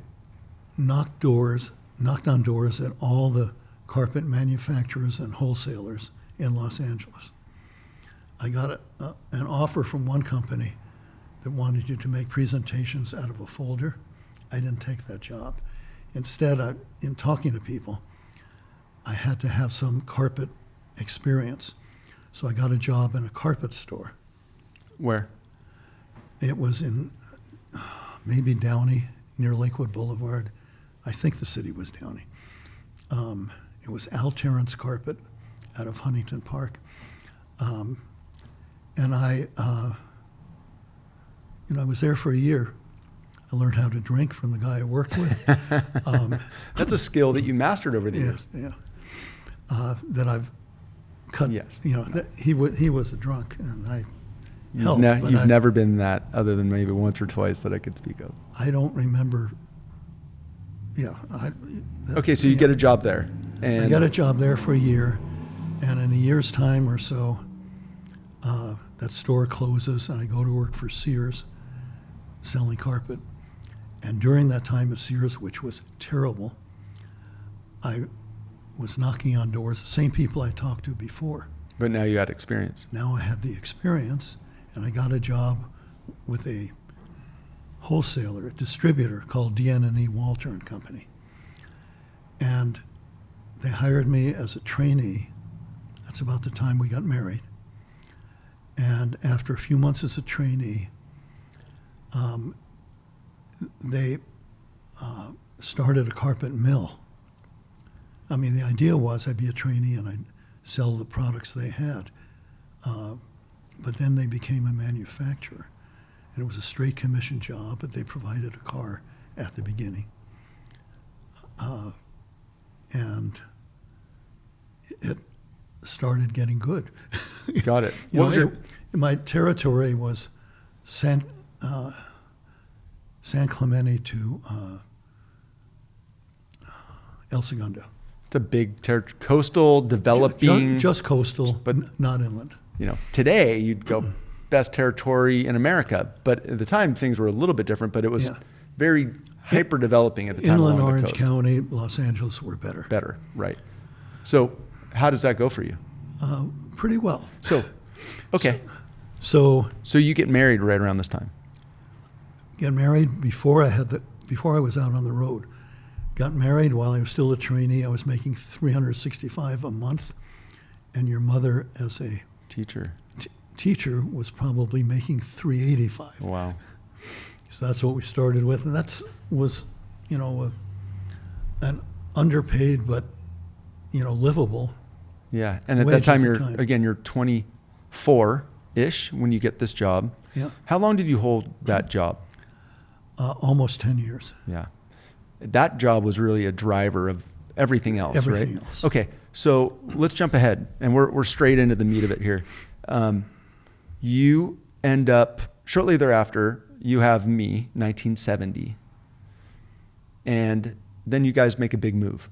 knocked on doors at all the carpet manufacturers and wholesalers in Los Angeles. I got an offer from one company that wanted you to make presentations out of a folder. I didn't take that job. Instead, in talking to people, I had to have some carpet experience. So I got a job in a carpet store. Where? It was in maybe Downey, near Lakewood Boulevard. I think the city was Downey. It was Al Terrence Carpet out of Huntington Park. And I was there for a year. I learned how to drink from the guy I worked with. That's a skill that you mastered over the years. Yeah. That I've cut. Yes. He was a drunk, and I You've helped. but never been that, other than maybe once or twice that I could speak of. I don't remember. Yeah. Okay, so you get a job there. And I got a job there for a year, and in a year's time or so, that store closes, and I go to work for Sears, selling carpet. And during that time at Sears, which was terrible, I was knocking on doors, the same people I talked to before. But now you had experience. Now I had the experience, and I got a job with a wholesaler, a distributor called DN&E Walter and Company. And they hired me as a trainee. That's about the time we got married. And after a few months as a trainee, they started a carpet mill. The idea was I'd be a trainee and I'd sell the products they had. but then they became a manufacturer. And it was a straight commission job, but they provided a car at the beginning. And it started getting good. Got it. You know, my territory was San Clemente to El Segundo. It's a big coastal, developing. Just coastal, but not inland. You know, today you'd go best territory in America, but at the time things were a little bit different, but it was very hyper developing at the time. Inland along Orange the coast. County, Los Angeles were better. Better, right. So how does that go for you? Pretty well. So, okay. So you get married right around this time. Get married before I was out on the road. Got married while I was still a trainee. I was making $365 a month, and your mother, as a Teacher. teacher, was probably making $385. Wow. So that's what we started with, and was, you know, an underpaid but, you know, livable. Yeah, and at wage that time at the time. you're 24-ish when you get this job. Yeah. How long did you hold that job? Almost 10 years. Yeah. That job was really a driver of everything else, Everything right? else. Okay, so let's jump ahead, and we're straight into the meat of it here. You end up, shortly thereafter, you have me, 1970, and then you guys make a big move.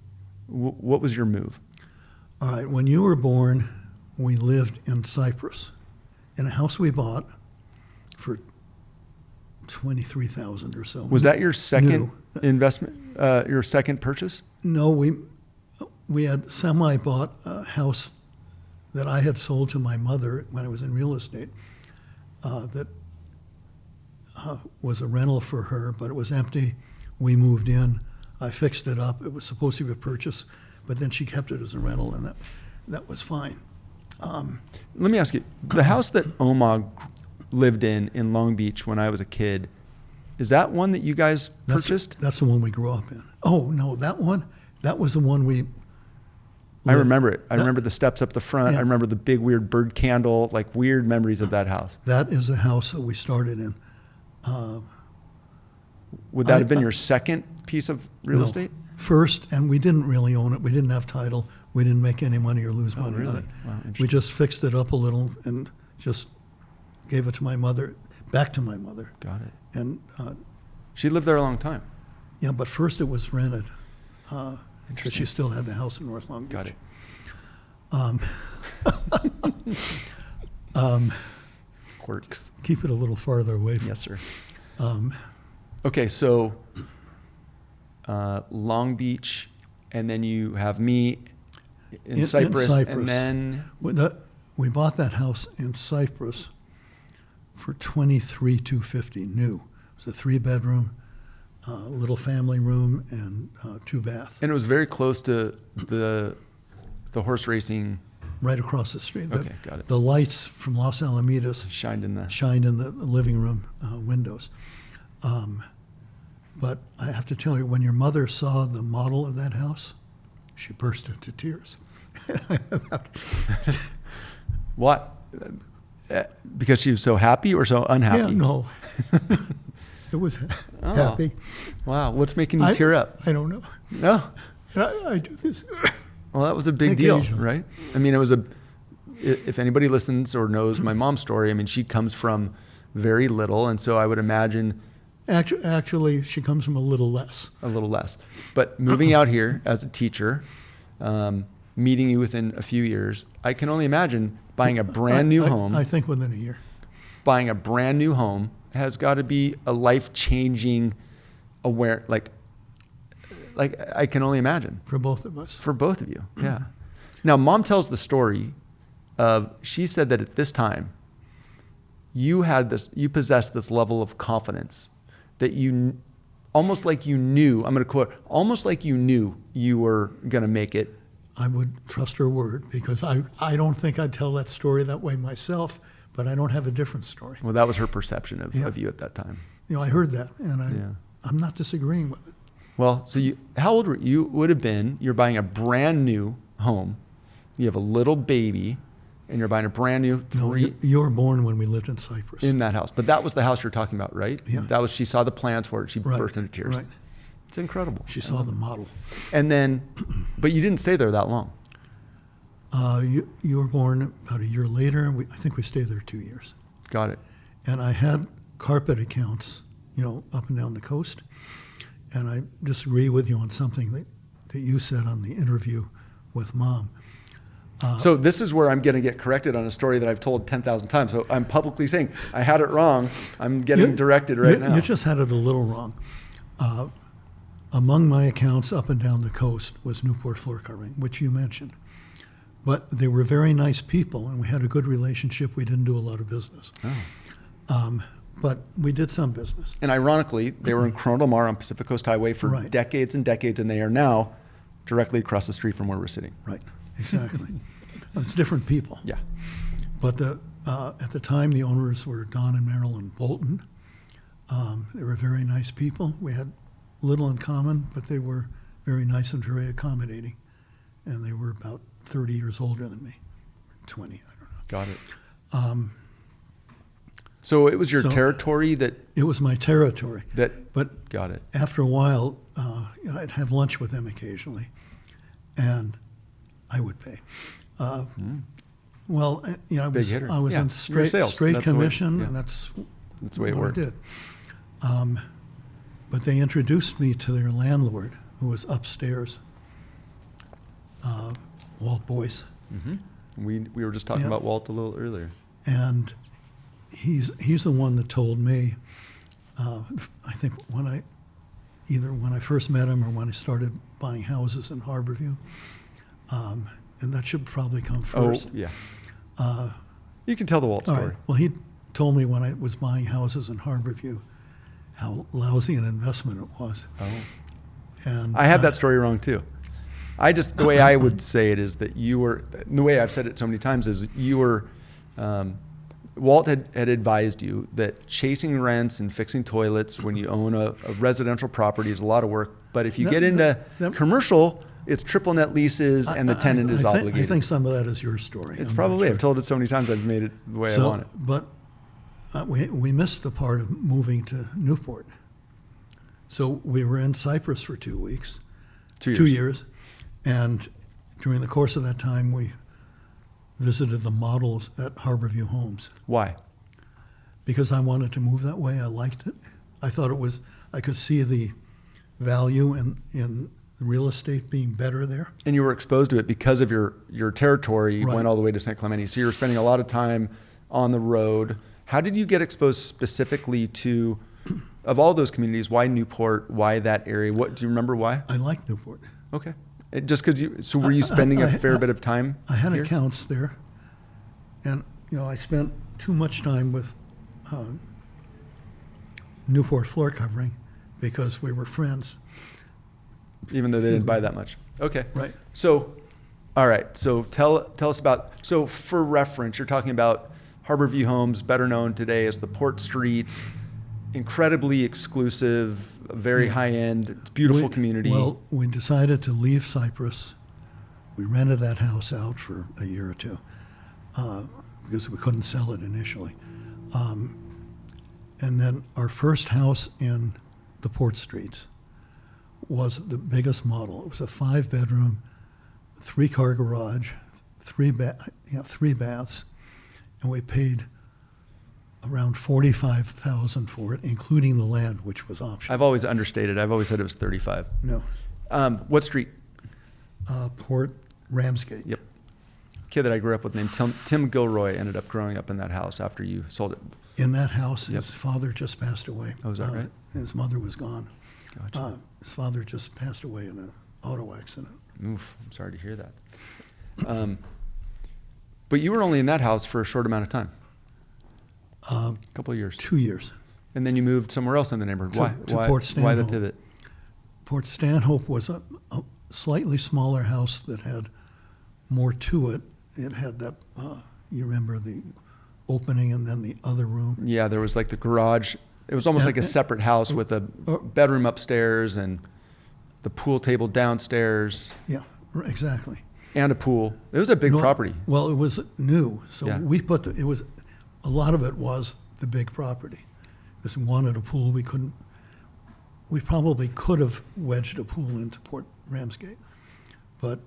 What was your move? All right, when you were born, we lived in Cyprus, in a house we bought for $23,000 or so. Was that your second New. investment, your second purchase? No, we had semi-bought a house that I had sold to my mother when I was in real estate that was a rental for her, but it was empty. We moved in. I fixed it up. It was supposed to be a purchase, but then she kept it as a rental, and that was fine. Let me ask you, the house that Omag lived in Long Beach when I was a kid, is that one that you guys purchased? That's the one we grew up in. Oh, no, that was the one we I remember it. I remember the steps up the front. Yeah. I remember the big weird bird candle, like weird memories of that house. That is the house that we started in. Would that have been your second piece of real No. estate? First, and we didn't really own it. We didn't have title. We didn't make any money or lose money on really? it. Wow, We interesting. just fixed it up a little and just gave it to my mother, back to my mother. Got it. And She lived there a long time. yeah, but first it was rented. But Interesting. she still had the house in North Long Beach. Got it. Quirks. Keep it a little farther away from. Yes, sir. Um, Okay, so Long Beach, and then you have me in Cyprus, and then we bought that house in Cyprus for $23,250 new. It was a 3-bedroom, little family room, and 2-bath. it was very close to the horse racing. Right across the street. Okay, got it. The lights from Los Alamitos Shined in the. shined in the living room windows. But I have to tell you, when your mother saw the model of that house, she burst into tears. What? Because she was so happy or so unhappy? Yeah, no. It was Oh. happy. Wow, what's making you tear up? I don't know. No. And I do this. Well, that was a big deal, Occasionally. right? I mean, if anybody listens or knows my mom's story, I mean, she comes from very little, and so I would imagine Actually, she comes from a little less. a little less. But moving out here as a teacher, meeting you within a few years, I can only imagine buying a brand new home. I think within a year. Buying a brand new home has got to be a life-changing like I can only imagine. For both of us. For both of you, yeah. Now, Mom tells the story of, she said that at this time, you possessed this level of confidence that almost like you knew, I'm going to quote, almost like you knew you were going to make it. I would trust her word, because I don't think I'd tell that story that way myself, but I don't have a different story. Well, that was her perception of Yeah. you at that time. You know, I heard that, and Yeah. I'm not disagreeing with it. Well, so how old were you? Would have been, you're buying a brand new home. You have a little baby. And you're buying a brand new No, you were born when we lived in Cyprus. in that house. But that was the house you're talking about, right? Yeah. That was, she saw the plans for it. She Right, burst into tears. right. It's incredible. She saw the model. And then, but you didn't stay there that long. You were born about a year later. I think we stayed there 2 years. Got it. And I had carpet accounts, up and down the coast. And I disagree with you on something that you said on the interview with Mom. So this is where I'm going to get corrected on a story that I've told 10,000 times. So I'm publicly saying I had it wrong. I'm getting directed right now. You just had it a little wrong. Among my accounts up and down the coast was Newport Floor Covering, which you mentioned. But they were very nice people, and we had a good relationship. We didn't do a lot of business. Oh. But we did some business. And ironically, they were in Corona del Mar on Pacific Coast Highway for Right. decades and decades, and they are now directly across the street from where we're sitting. Right, exactly. It's different people. Yeah. But at the time, the owners were Don and Marilyn Bolton. They were very nice people. We had little in common, but they were very nice and very accommodating. And they were about 30 years older than me, 20, I don't know. Got it. So it was your territory that... It was my territory. But got it. after a while, I'd have lunch with them occasionally, and I would pay. Well, I Big hitter. was Yeah. on You were sales. straight That's the way- commission, yeah. and that's the way it what worked. I did. But they introduced me to their landlord, who was upstairs, Walt Boyce. Mm-hmm. We were just talking Yeah. about Walt a little earlier. And he's the one that told me, I think either when I first met him or when I started buying houses in Harborview, and that should probably come first. Oh, yeah. You can tell the Walt All story. right. Well, he told me when I was buying houses in Harborview how lousy an investment it was. Oh. And I had that story wrong too. The way I would say it is that the way I've said it so many times is Walt had advised you that chasing rents and fixing toilets when you own a residential property is a lot of work. But if you get into commercial, it's triple net leases and the tenant is obligated. I think some of that is your story. It's I'm probably, not sure. I've told it so many times, I've made it the way I want it. But we missed the part of moving to Newport. So we were in Cyprus for 2 weeks. 2 years. 2 years. And during the course of that time, we visited the models at Harborview Homes. Why? Because I wanted to move that way. I liked it. I thought I could see the value in real estate being better there. And you were exposed to it because of your territory. Right. Went all the way to St. Clemente. So you were spending a lot of time on the road. How did you get exposed specifically to, of all those communities, why Newport, why that area? What do you remember why? I liked Newport. Okay. Just because so were you spending a fair bit of time I had here? accounts there. And, I spent too much time with Newport Floor Covering because we were friends. Even though they didn't buy that much. Okay. Right. So, all right. So tell us about, so for reference, you're talking about Harborview Homes, better known today as the Port Streets, incredibly exclusive, very high-end, beautiful community. Well, we decided to leave Cyprus. We rented that house out for a year or two because we couldn't sell it initially. And then our first house in the Port Streets was the biggest model. It was a 5-bedroom, 3-car garage, 3 baths, and we paid around $45,000 for it, including the land, which was optional. I've always understated. I've always said it was 35. No, What street? Port Ramsgate. Yep. Kid that I grew up with named Tim Gilroy ended up growing up in that house after you sold it. In that house, Yep. his father just passed away. Oh, is that right? His mother was gone. Gotcha. His father just passed away in an auto accident. Oof, I'm sorry to hear that. But you were only in that house for a short amount of time. A couple of years. 2 years. And then you moved somewhere else in the neighborhood. To- Why? to Why? Port Why the Stanhope. pivot? Port Stanhope was a slightly smaller house that had more to it. It had that, you remember the opening and then the other room. Yeah, there was like the garage. It was almost Yeah. like a separate house with a bedroom upstairs and the pool table downstairs. Yeah, exactly. And a pool. It was a big No, property. Well, it was new, so Yeah. we put a lot of it was the big property. Because we wanted a pool, we probably could have wedged a pool into Port Ramsgate, but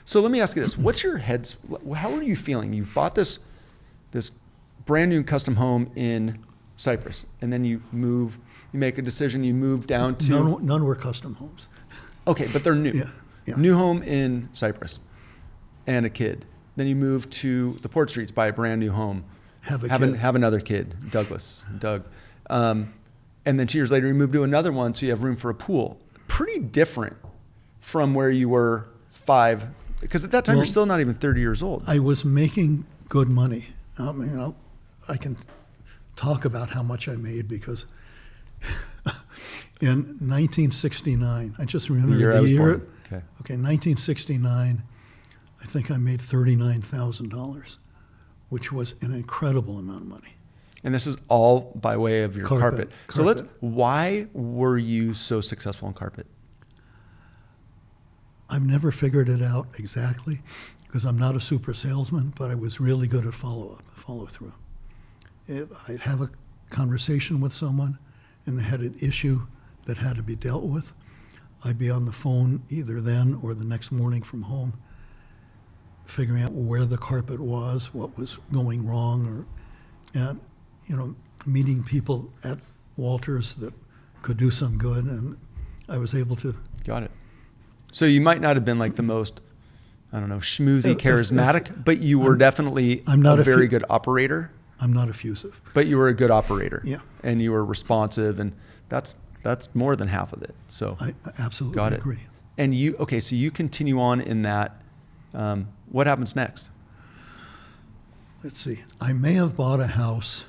So let me ask you this. What's your head's, how are you feeling? You've bought this brand new custom home in Cyprus, and then you make a decision, you move down to, none were custom homes. okay, but they're new. Yeah. New home in Cyprus and a kid. Then you move to the Port Streets, buy a brand new home. Have a kid. Have another kid, Doug. And then 2 years later, you move to another one, so you have room for a pool. Pretty different from where you were 5, because at that time, Well, you're still not even 30 years old. I was making good money. I mean, I can talk about how much I made because in 1969, I just remember The year I was born. Okay. 1969, I think I made $39,000, which was an incredible amount of money. And this is all by way of your carpet. So Carpet. why were you so successful in carpet? I've never figured it out exactly because I'm not a super salesman, but I was really good at follow through. I'd have a conversation with someone and they had an issue that had to be dealt with. I'd be on the phone either then or the next morning from home, figuring out where the carpet was, what was going wrong, and meeting people at Walters that could do some good, and I was able to. Got it. So you might not have been like the most, I don't know, schmoozy, charismatic, but you were definitely a very good operator. I'm not effusive. But you were a good operator. Yeah. And you were responsive, and that's more than half of it. So I absolutely got it. agree. And so you continue on in that. What happens next? Let's see. I may have bought a house.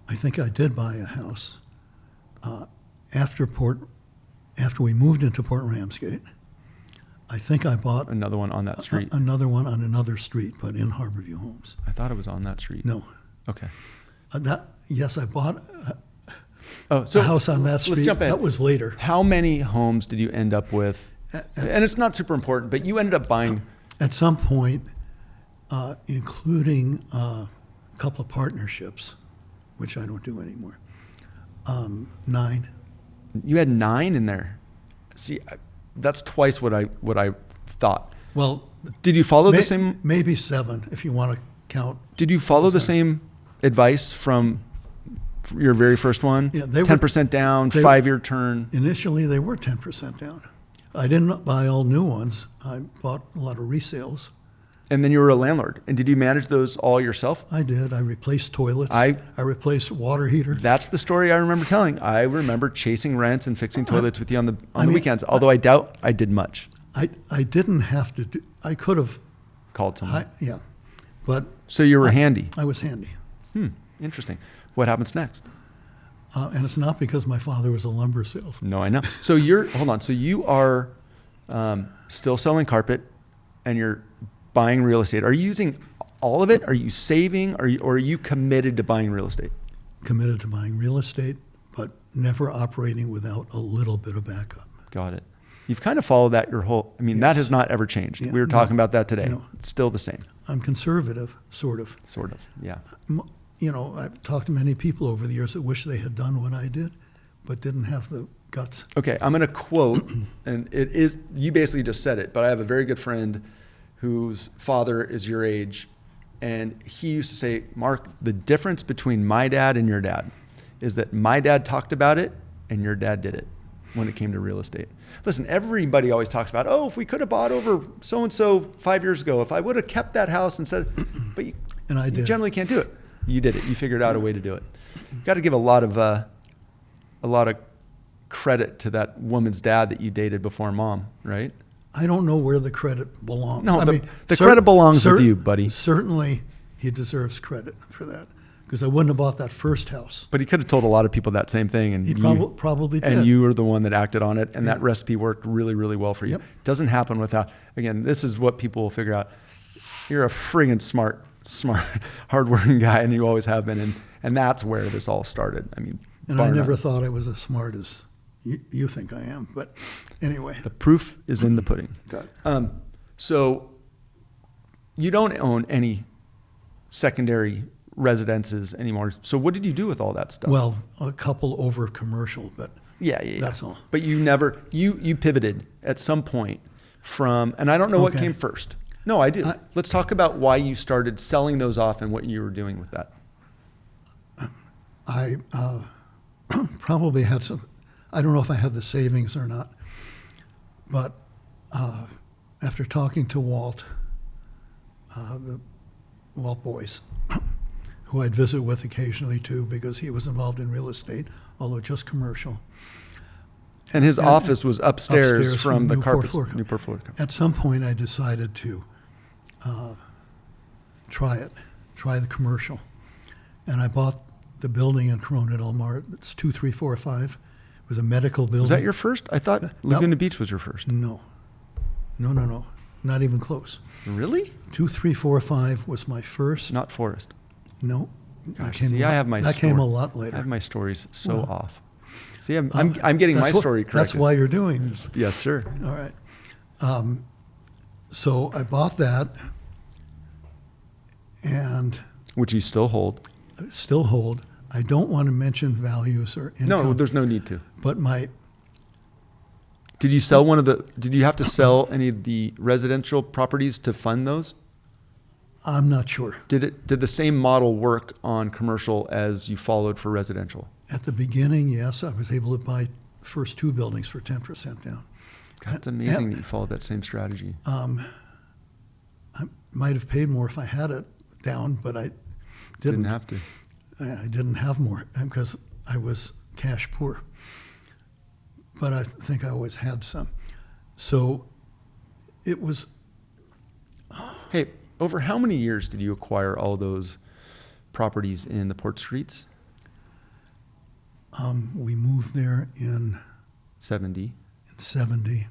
I think I did buy a house after we moved into Port Ramsgate. I think I bought Another one on that street. another one on another street, but in Harborview Homes. I thought it was on that street. No. Okay. Yes, I bought Oh, so a house on that street. Let's jump in. That was later. How many homes did you end up with? And it's not super important, but you ended up buying. At some point, including a couple of partnerships, which I don't do anymore. 9. You had 9 in there. See, that's twice what I thought. Well, Did you follow the same? Maybe 7 if you want to count. Did you follow the same advice from your very first one? Yeah, they were 10% down, 5-year turn. Initially, they were 10% down. I didn't buy all new ones. I bought a lot of resales. And then you were a landlord. And did you manage those all yourself? I did. I replaced toilets. I replaced water heaters. That's the story I remember telling. I remember chasing rents and fixing toilets with you on the weekends, although I doubt I did much. I didn't have to do. I could have Called someone. yeah, but So you were handy. I was handy. Interesting. What happens next? And it's not because my father was a lumber salesman. No, I know. So hold on. So you are still selling carpet and you're buying real estate. Are you using all of it? Are you saving? Or are you committed to buying real estate? Committed to buying real estate, but never operating without a little bit of backup. Got it. You've kind of followed that your whole, that has not ever changed. Yeah, We were talking about that today. no. It's still the same. I'm conservative, sort of. Sort of, yeah. I've talked to many people over the years that wish they had done what I did, but didn't have the guts. Okay, I'm going to quote, and it is, you basically just said it, but I have a very good friend whose father is your age, and he used to say, Mark, the difference between my dad and your dad is that my dad talked about it and your dad did it when it came to real estate. Listen, everybody always talks about, if we could have bought over so-and-so 5 years ago, if I would have kept that house instead, but you generally can't do it. You did it. You figured out a way to do it. Got to give a lot of credit to that woman's dad that you dated before mom, right? I don't know where the credit belongs. No, the credit belongs with you, buddy. Certainly, he deserves credit for that because I wouldn't have bought that first house. But he could have told a lot of people that same thing, and He probably did. And you were the one that acted on it, and that recipe worked really, really well for you. Yep. Doesn't happen without. Again, this is what people will figure out. You're a friggin' smart, hardworking guy, and you always have been, and that's where this all started. And I never thought I was as smart as you think I am, but anyway. The proof is in the pudding. So you don't own any secondary residences anymore. So what did you do with all that stuff? Well, a couple over commercial, but Yeah. that's all. But you pivoted at some point from, and I don't know what Okay. came first. No, I do. Let's talk about why you started selling those off and what you were doing with that. I probably had some, I don't know if I had the savings or not, but after talking to Walt, the Walt boys, who I'd visit with occasionally too, because he was involved in real estate, although just commercial. And his And- office was upstairs from the Newport carpet, Newport Florida. At some point, I decided to try the commercial. And I bought the building in Corona Del Mar. It's 2345. It was a medical building. Was that your first? I thought Laguna Beach was your first. No. Not even close. Really? 2345 was my first. Not Forest. No. Gosh, see, I have my That story. came a lot later. I have my stories so Well, off. See, I'm getting my story correct. That's why you're doing this. Yes, sir. All right. So I bought that and Which you still hold. still hold. I don't want to mention values or income. No, there's no need to. But Did you have to sell any of the residential properties to fund those? I'm not sure. Did the same model work on commercial as you followed for residential? At the beginning, yes, I was able to buy the first two buildings for 10% down. That's amazing that you followed that same strategy. I might have paid more if I had it down, but I didn't. Didn't have to. I didn't have more because I was cash poor. But I think I always had some. So it was, Hey, over how many years did you acquire all those properties in the Port Streets? we moved there in 70, 70,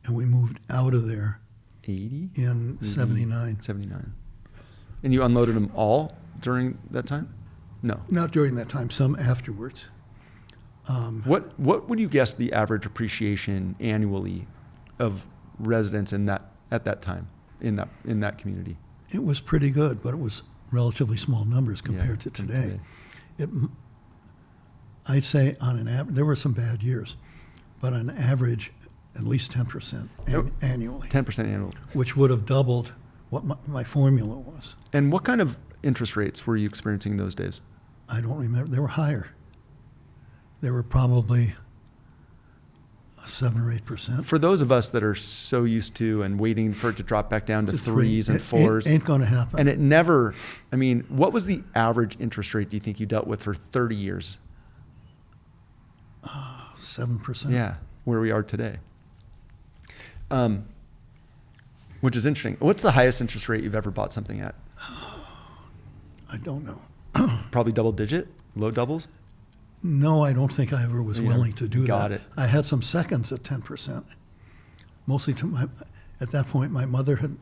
and we moved out of there 80, in 79. 79. And you unloaded them all during that time? No. Not during that time, some afterwards. What would you guess the average appreciation annually of residents at that time in that community? It was pretty good, but it was relatively small numbers compared to today. I'd say on an average, there were some bad years, but on average, at least 10% annually, 10% annual. which would have doubled what my formula was. And what kind of interest rates were you experiencing those days? I don't remember. They were higher. They were probably 7 or 8%. For those of us that are so used to and waiting for it to drop back down to To threes and It fours, ain't going to happen. and it never, I mean, what was the average interest rate do you think you dealt with for 30 years? 7%. Yeah, where we are today. Which is interesting. What's the highest interest rate you've ever bought something at? I don't know. Probably double digit, low doubles? No, I don't think I ever was You never willing to do got that. it. I had some seconds at 10%. Mostly at that point, my mother had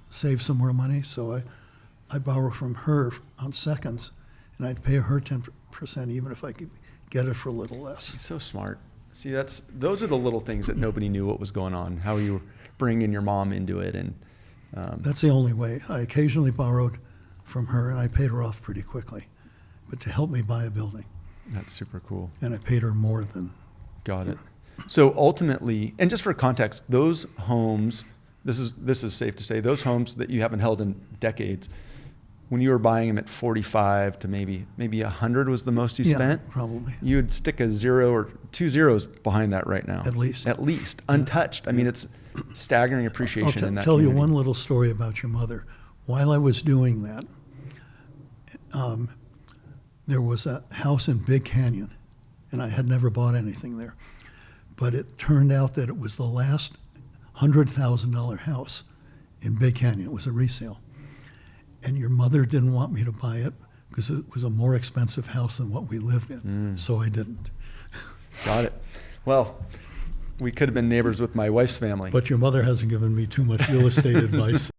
saved some more money, so I borrowed from her on seconds, and I'd pay her 10% even if I could get it for a little less. She's so smart. See, those are the little things that nobody knew what was going on, how you were bringing your mom into it. And That's the only way. I occasionally borrowed from her, and I paid her off pretty quickly, but to help me buy a building. that's super cool. And I paid her more than. Got it. So ultimately, and just for context, those homes, this is safe to say, those homes that you haven't held in decades, when you were buying them at 45 to maybe 100 was the most you Yeah, spent, probably. you would stick a 0 or 2 zeros behind that right now. At least. At least. Untouched. I mean, it's staggering appreciation in that Tell you community. one little story about your mother. While I was doing that, there was a house in Big Canyon, and I had never bought anything there. But it turned out that it was the last $100,000 house in Big Canyon. It was a resale. And your mother didn't want me to buy it because it was a more expensive house than what we lived in. So I didn't. Got it. Well, we could have been neighbors with my wife's family. But your mother hasn't given me too much real estate advice.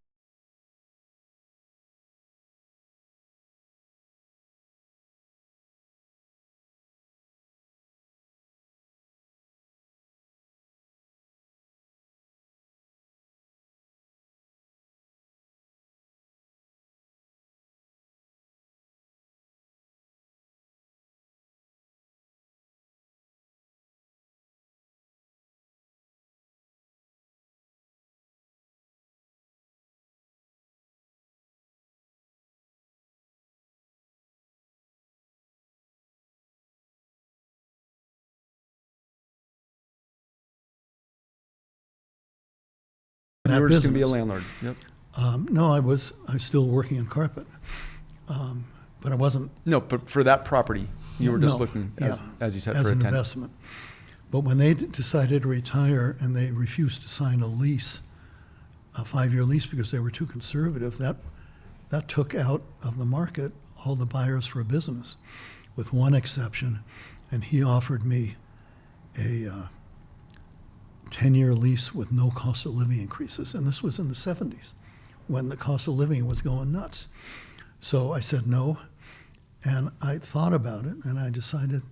you were just going to be a business. landlord. Yep. No, I was still working in carpet, but I wasn't. No, but for that property, you were just No, looking, yeah, as you said, as for a an tenant. investment. But when they decided to retire and they refused to sign a lease, a 5-year lease, because they were too conservative, that took out of the market all the buyers for a business, with one exception, and he offered me a 10-year lease with no cost of living increases, and this was in the 70s, when the cost of living was going nuts. So I said no, and I thought about it, and I decided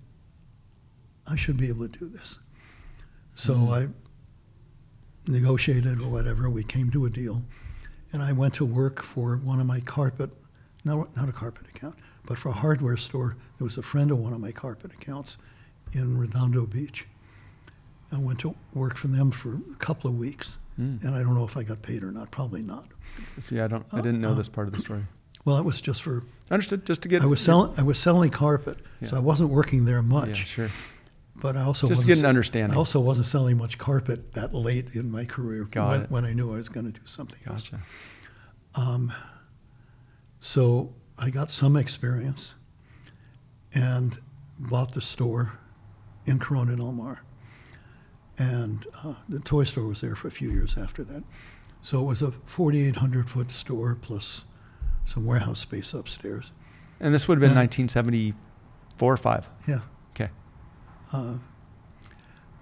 I should be able to do this. So I negotiated or whatever, we came to a deal, and I went to work for one of my not a carpet account, but for a hardware store. There was a friend of one of my carpet accounts in Redondo Beach. I went to work for them for a couple of weeks, and I don't know if I got paid or not, probably not. See, I didn't know this part of the story. Well, it was just for, Understood, just to get... I was selling carpet, so Yeah. I wasn't working there much. Yeah, sure. But I also Just to wasn't get an understanding. I also wasn't selling much carpet that late in my career Got it. when I knew I was going to do something else. Gotcha. So I got some experience and bought the store in Corona Del Mar. And the toy store was there for a few years after that. So it was a 4,800-foot store plus some warehouse space upstairs. And this would have been Yeah. 1974 or 5? Yeah, Okay.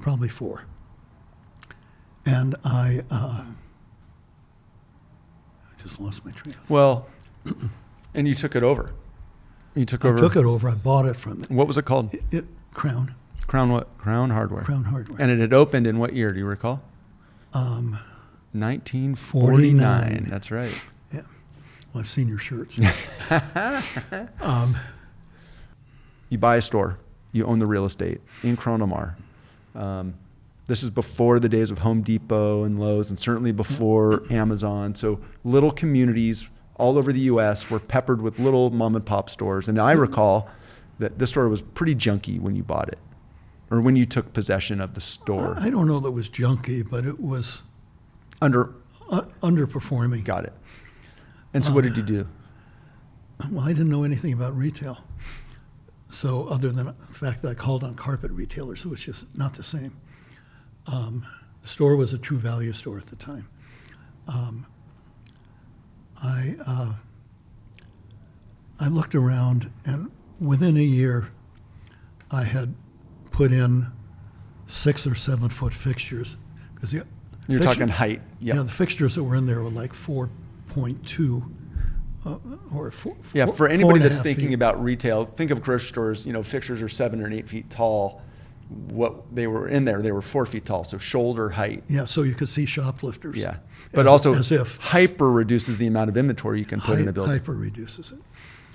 probably 4. And I just lost my train of thought. Well, and you took it over. You took over... I took it over. I bought it from them. What was it called? Crown Crown what? Crown Hardware. Hardware. And it had opened in what year? Do you recall? 1949. 49. That's right. Yeah. Well, I've seen your shirts. You buy a store. You own the real estate in Corona Del Mar. This is before the days of Home Depot and Lowe's, and certainly before Amazon. So little communities all over the U.S. were peppered with little mom and pop stores. And I recall that this store was pretty junky when you bought it, or when you took possession of the store. I don't know that it was junky, but it was underperforming. Got it. And so what did you do? Well, I didn't know anything about retail. So other than the fact that I called on carpet retailers, which is not the same. The store was a True Value store at the time. I looked around, and within a year, I had put in 6 or 7 foot fixtures. Because You're talking height. Yep. Yeah, the fixtures that were in there were like 4.2 or 4. Yeah, for anybody that's 4.5 thinking feet. about retail, think of grocery stores, fixtures are 7 or 8 feet tall. What they were in there, they were 4 feet tall, so shoulder height. Yeah, so you could see shoplifters. Yeah. But As- also as if hyper reduces the amount of inventory you can put in a building. Hyper reduces it.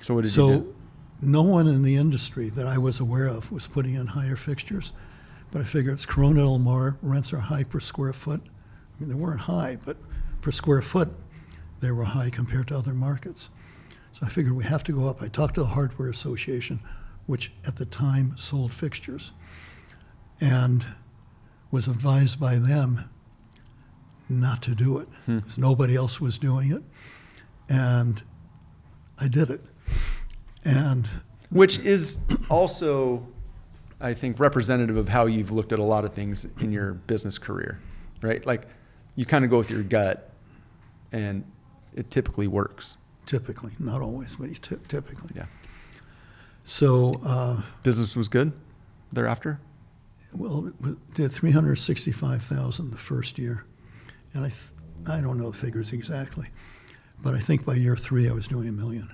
So what did you So do? no one in the industry that I was aware of was putting in higher fixtures, but I figured it's Corona Del Mar, rents are high per square foot. I mean, they weren't high, but per square foot, they were high compared to other markets. So I figured we have to go up. I talked to the Hardware Association, which at the time sold fixtures, and was advised by them not to do it, because nobody else was doing it, and I did it. And Which is also, I think, representative of how you've looked at a lot of things in your business career, right? Like you kind of go with your gut, and it typically works. typically, not always, but typically. Yeah. So, Business was good thereafter? well, it did 365,000 the first year, and I don't know the figures exactly, but I think by year 3 I was doing $1 million.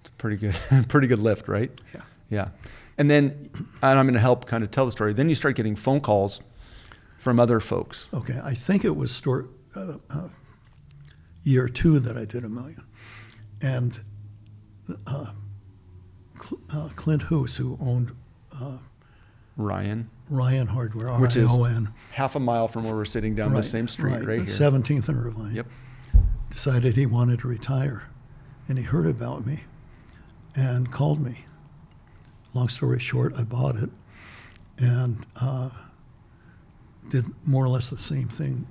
It's a pretty good, pretty good lift, right? Yeah. Yeah. And then, and I'm going to help kind of tell the story. Then you start getting phone calls from other folks. Okay, I think it was year 2 that I did $1 million, and Clint Hoos, who owned Ryan, Ryan Hardware, which is RION, half a mile from where we're sitting down the same street right here. 17th and Irvine. Yep. Decided he wanted to retire, and he heard about me and called me. Long story short, I bought it and did more or less the same thing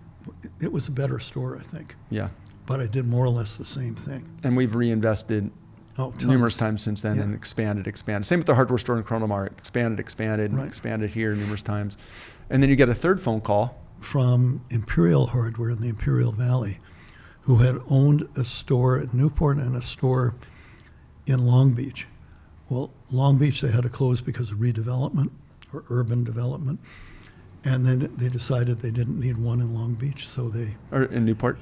it was a better store, I think. Yeah. But I did more or less the same thing. And we've reinvested Tons. numerous times since then, Yeah. and expanded. Same with the hardware store in Chronomar. Expanded, Right. expanded here numerous times. And then you get a third phone call. From Imperial Hardware in the Imperial Valley, who had owned a store at Newport and a store in Long Beach. Well, Long Beach they had to close because of redevelopment or urban development. And then they decided they didn't need one in Long Beach, so they... Or in Newport?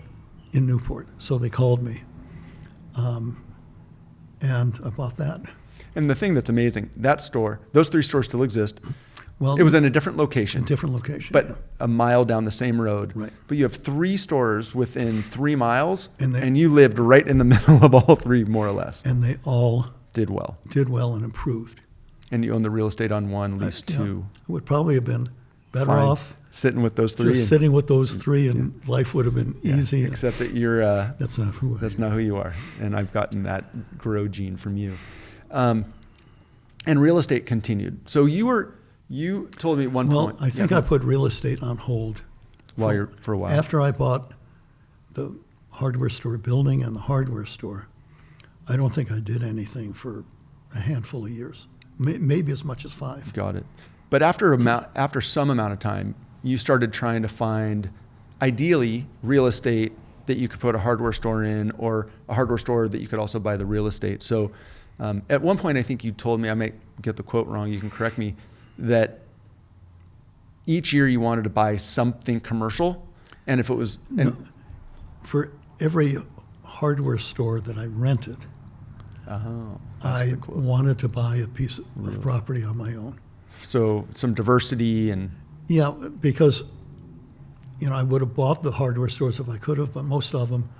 In Newport. So they called me. And about that. And the thing that's amazing, that store, those 3 stores still exist. Well, It was in a different location. a different location. But yeah. a mile down the same road. Right. But you have 3 stores within 3 miles, And and, they- you lived right in the middle of all 3, more or less. And they all Did well. did well and improved. And you own the real estate on 1, lease Yeah. 2. It would probably have been better Fine. off Sitting with those 3. just sitting with those 3, and life would have been easy. Except that you're, That's not who I that's am. not who you are. And I've gotten that grow gene from you. And real estate continued. So you told me at one Well, point. I think I put real estate on hold for a while. after I bought the hardware store building and the hardware store. I don't think I did anything for a handful of years, maybe as much as 5. Got it. But after some amount of time, you started trying to find, ideally, real estate that you could put a hardware store in, or a hardware store that you could also buy the real estate. So at one point, I think you told me, I might get the quote wrong, you can correct me, that each year you wanted to buy something commercial. And if it was... No. For every hardware store that I rented, Oh, that's I the quote. wanted to buy a piece of property on my own. So some diversity and... Yeah, because, I would have bought the hardware stores if I could have, but most of them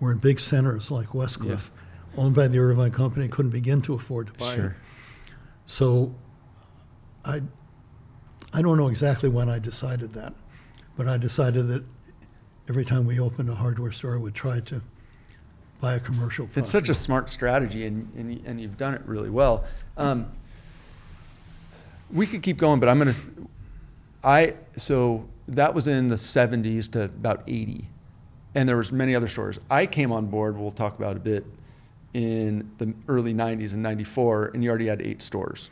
were in big centers like Westcliff, owned by the Irvine Company, couldn't begin to afford to buy it. Sure. So I don't know exactly when I decided that, but I decided that every time we opened a hardware store, I would try to buy a commercial property. It's such a smart strategy, and you've done it really well. We could keep going, but so that was in the 70s to about 80, and there was many other stores. I came on board, we'll talk about a bit, in the early 90s in 94, and you already had 8 stores.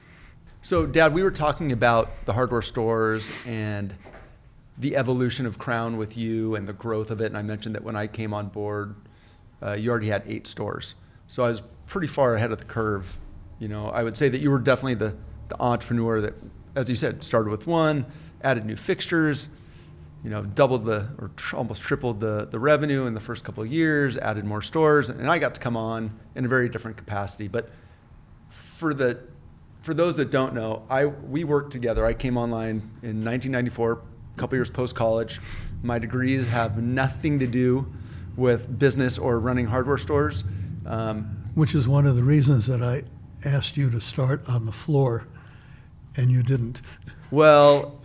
So Dad, we were talking about the hardware stores and the evolution of Crown with you and the growth of it, and I mentioned that when I came on board, you already had 8 stores. So I was pretty far ahead of the curve. I would say that you were definitely the entrepreneur that, as you said, started with 1, added new fixtures, doubled almost tripled the revenue in the first couple of years, added more stores, and I got to come on in a very different capacity. But for those that don't know, we worked together. I came online in 1994, a couple years post-college. My degrees have nothing to do with business or running hardware stores. Which is one of the reasons that I asked you to start on the floor, and you didn't. Well,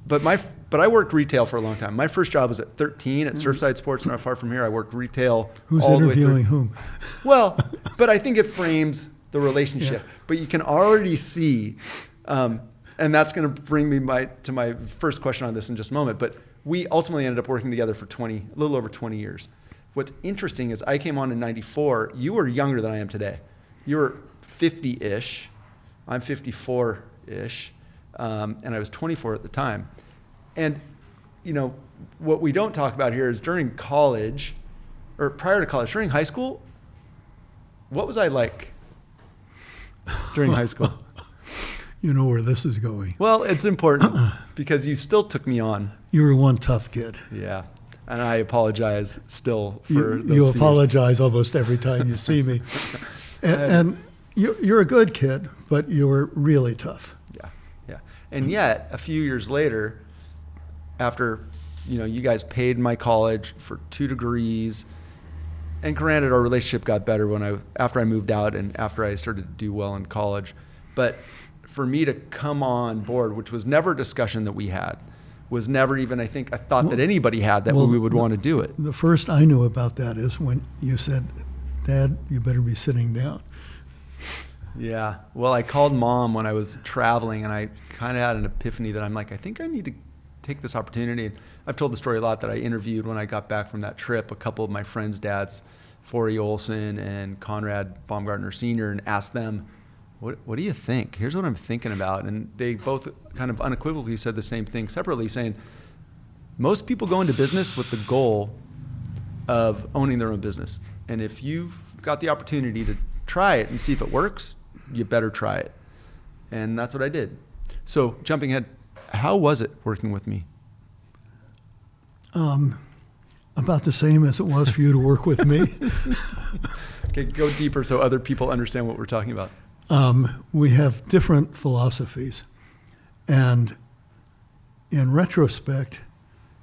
but I worked retail for a long time. My first job was at 13 at Surfside Sports, not far from here. I worked retail. Who's all the way through. interviewing whom? Well, but I think it frames the relationship. Yeah. But you can already see, and that's going to bring me to my first question on this in just a moment. But we ultimately ended up working together for a little over 20 years. What's interesting is I came on in 94. You were younger than I am today. You were 50-ish. I'm 54-ish. And I was 24 at the time. And, what we don't talk about here is during college, or prior to college, during high school, what was I like during high school? You know where this is going. Well, it's important because you still took me on. You were one tough kid. Yeah. And I apologize still for those You fears. apologize almost every time you see me. And you're a good kid, but you were really tough. Yeah. And yet, a few years later, after, you guys paid my college for 2 degrees, and granted, our relationship got better after I moved out and after I started to do well in college. But for me to come on board, which was never a discussion that we had, was never even, I thought that anybody had that we would want to do it. The first I knew about that is when you said, "Dad, you better be sitting down." Yeah. Well, I called Mom when I was traveling, and I kind of had an epiphany that I'm like, I think I need to take this opportunity. I've told the story a lot that I interviewed when I got back from that trip, a couple of my friends' dads, Forey Olson and Conrad Baumgartner Sr., and asked them, what do you think? Here's what I'm thinking about. And they both kind of unequivocally said the same thing separately, saying, most people go into business with the goal of owning their own business. And if you've got the opportunity to try it and see if it works, you better try it. And that's what I did. So jumping ahead, how was it working with me? About the same as it was for you to work with me. Okay, go deeper so other people understand what we're talking about. We have different philosophies. And in retrospect,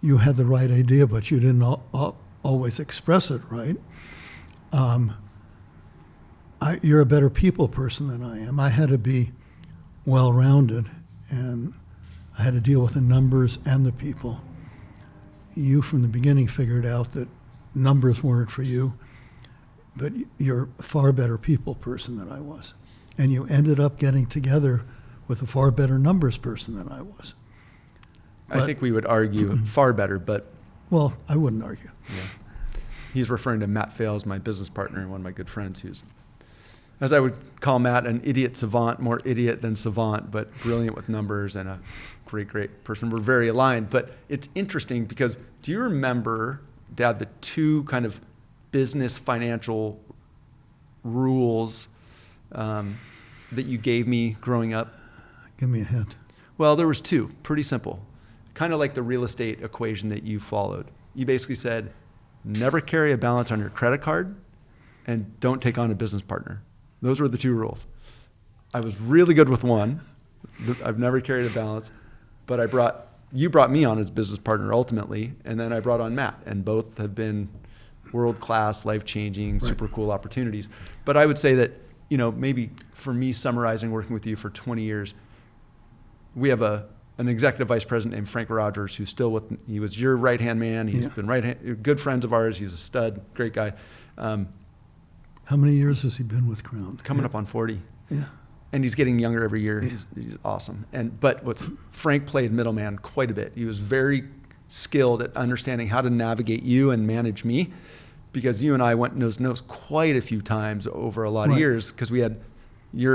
you had the right idea, but you didn't always express it right. You're a better people person than I am. I had to be well-rounded, and I had to deal with the numbers and the people. You, from the beginning, figured out that numbers weren't for you, but you're a far better people person than I was. And you ended up getting together with a far better numbers person than I was. I think we would argue far better, but... Well, I wouldn't argue. Yeah. He's referring to Matt Fales, my business partner and one of my good friends, who's, as I would call Matt, an idiot savant, more idiot than savant, but brilliant with numbers and a great person. We're very aligned. But it's interesting because do you remember, Dad, the two kind of business financial rules that you gave me growing up? Give me a hint. Well, there was two, pretty simple. Kind of like the real estate equation that you followed. You basically said, never carry a balance on your credit card and don't take on a business partner. Those were the two rules. I was really good with one. I've never carried a balance, but you brought me on as business partner ultimately, and then I brought on Matt, and both have been world-class, life-changing, super cool opportunities. But I would say that, maybe for me summarizing working with you for 20 years, we have an executive vice president named Frank Rogers, who's still he was your right-hand man. He's been good friends of ours. He's a stud, great guy. How many years has he been with Crown? Coming up on 40. Yeah. And he's getting younger every year. He's awesome. But Frank played middleman quite a bit. He was very skilled at understanding how to navigate you and manage me, because you and I went nose to nose quite a few times over a lot of years, because you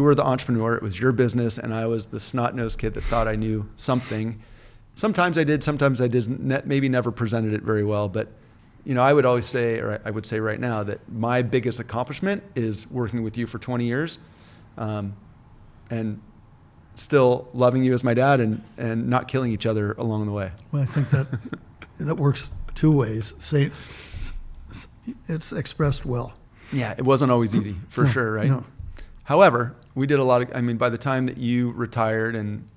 were the entrepreneur, it was your business, and I was the snot-nosed kid that thought I knew something. Sometimes I did, sometimes I didn't, maybe never presented it very well, but I would always say, or I would say right now, that my biggest accomplishment is working with you for 20 years and still loving you as my dad and not killing each other along the way. Well, I think that works two ways. It's expressed well. Yeah, it wasn't always easy, for sure, right? No. However, we did a lot of, by the time that you retired and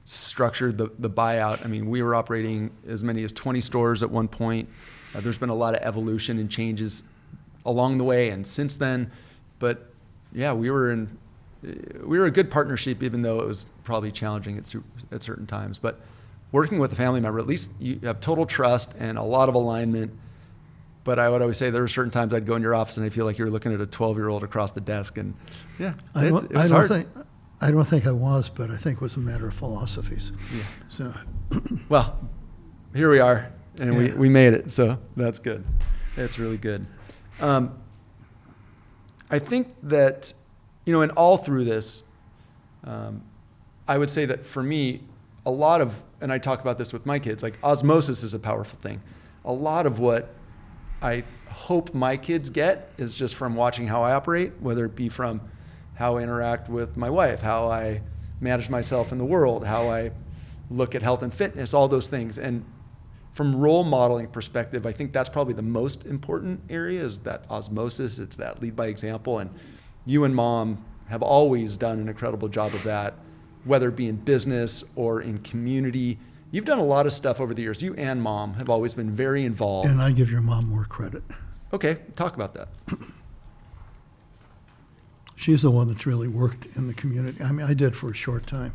structured the buyout, we were operating as many as 20 stores at one point. There's been a lot of evolution and changes along the way and since then. But yeah, we were a good partnership, even though it was probably challenging at certain times. But working with a family member, at least you have total trust and a lot of alignment. But I would always say there were certain times I'd go in your office and I feel like you were looking at a 12-year-old across the desk. And yeah, it was hard. I don't think I was, but I think it was a matter of philosophies. Yeah. So, well, here we are, and we made it. So that's good. It's really good. I think that, in all through this, I would say that for me, a lot of, and I talk about this with my kids, like osmosis is a powerful thing. A lot of what I hope my kids get is just from watching how I operate, whether it be from how I interact with my wife, how I manage myself in the world, how I look at health and fitness, all those things. And from role modeling perspective, I think that's probably the most important area, is that osmosis. It's that lead by example. And you and Mom have always done an incredible job of that, whether it be in business or in community. You've done a lot of stuff over the years. You and Mom have always been very involved. And I give your mom more credit. Okay, talk about that. She's the one that's really worked in the community. I did for a short time,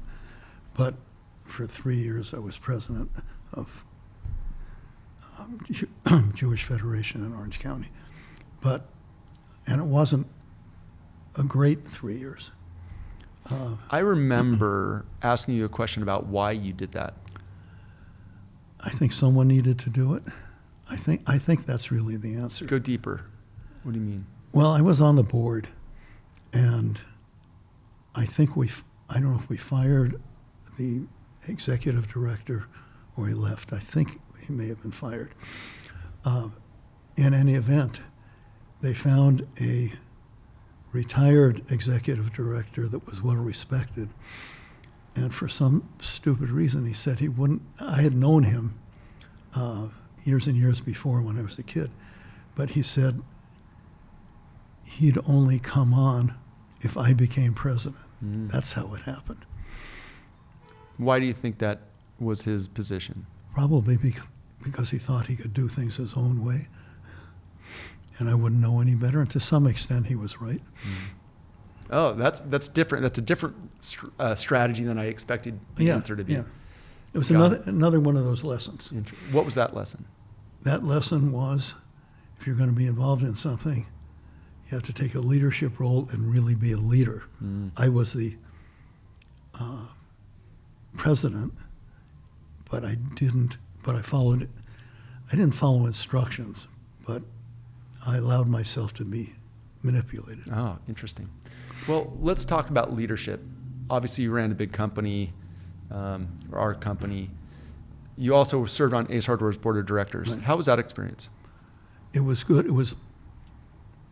but for 3 years I was president of Jewish Federation in Orange County. And it wasn't a great 3 years. I remember asking you a question about why you did that. I think someone needed to do it. I think that's really the answer. Go deeper. What do you mean? Well, I was on the board, and I think I don't know if we fired the executive director or he left. I think he may have been fired. In any event, they found a retired executive director that was well respected. And for some stupid reason, he said he wouldn't. I had known him years and years before when I was a kid, but he said he'd only come on if I became president. That's how it happened. Why do you think that was his position? Probably because he thought he could do things his own way, and I wouldn't know any better. And to some extent, he was right. Oh, that's different. That's a different strategy than I expected the answer to be. Yeah. It was another one of those lessons. What was that lesson? That lesson was, if you're going to be involved in something, you have to take a leadership role and really be a leader. I was the president, but I didn't follow instructions, but I allowed myself to be manipulated. Oh, interesting. Well, let's talk about leadership. Obviously, you ran a big company, or our company. You also served on Ace Hardware's board of directors. Right. How was that experience? It was good. It was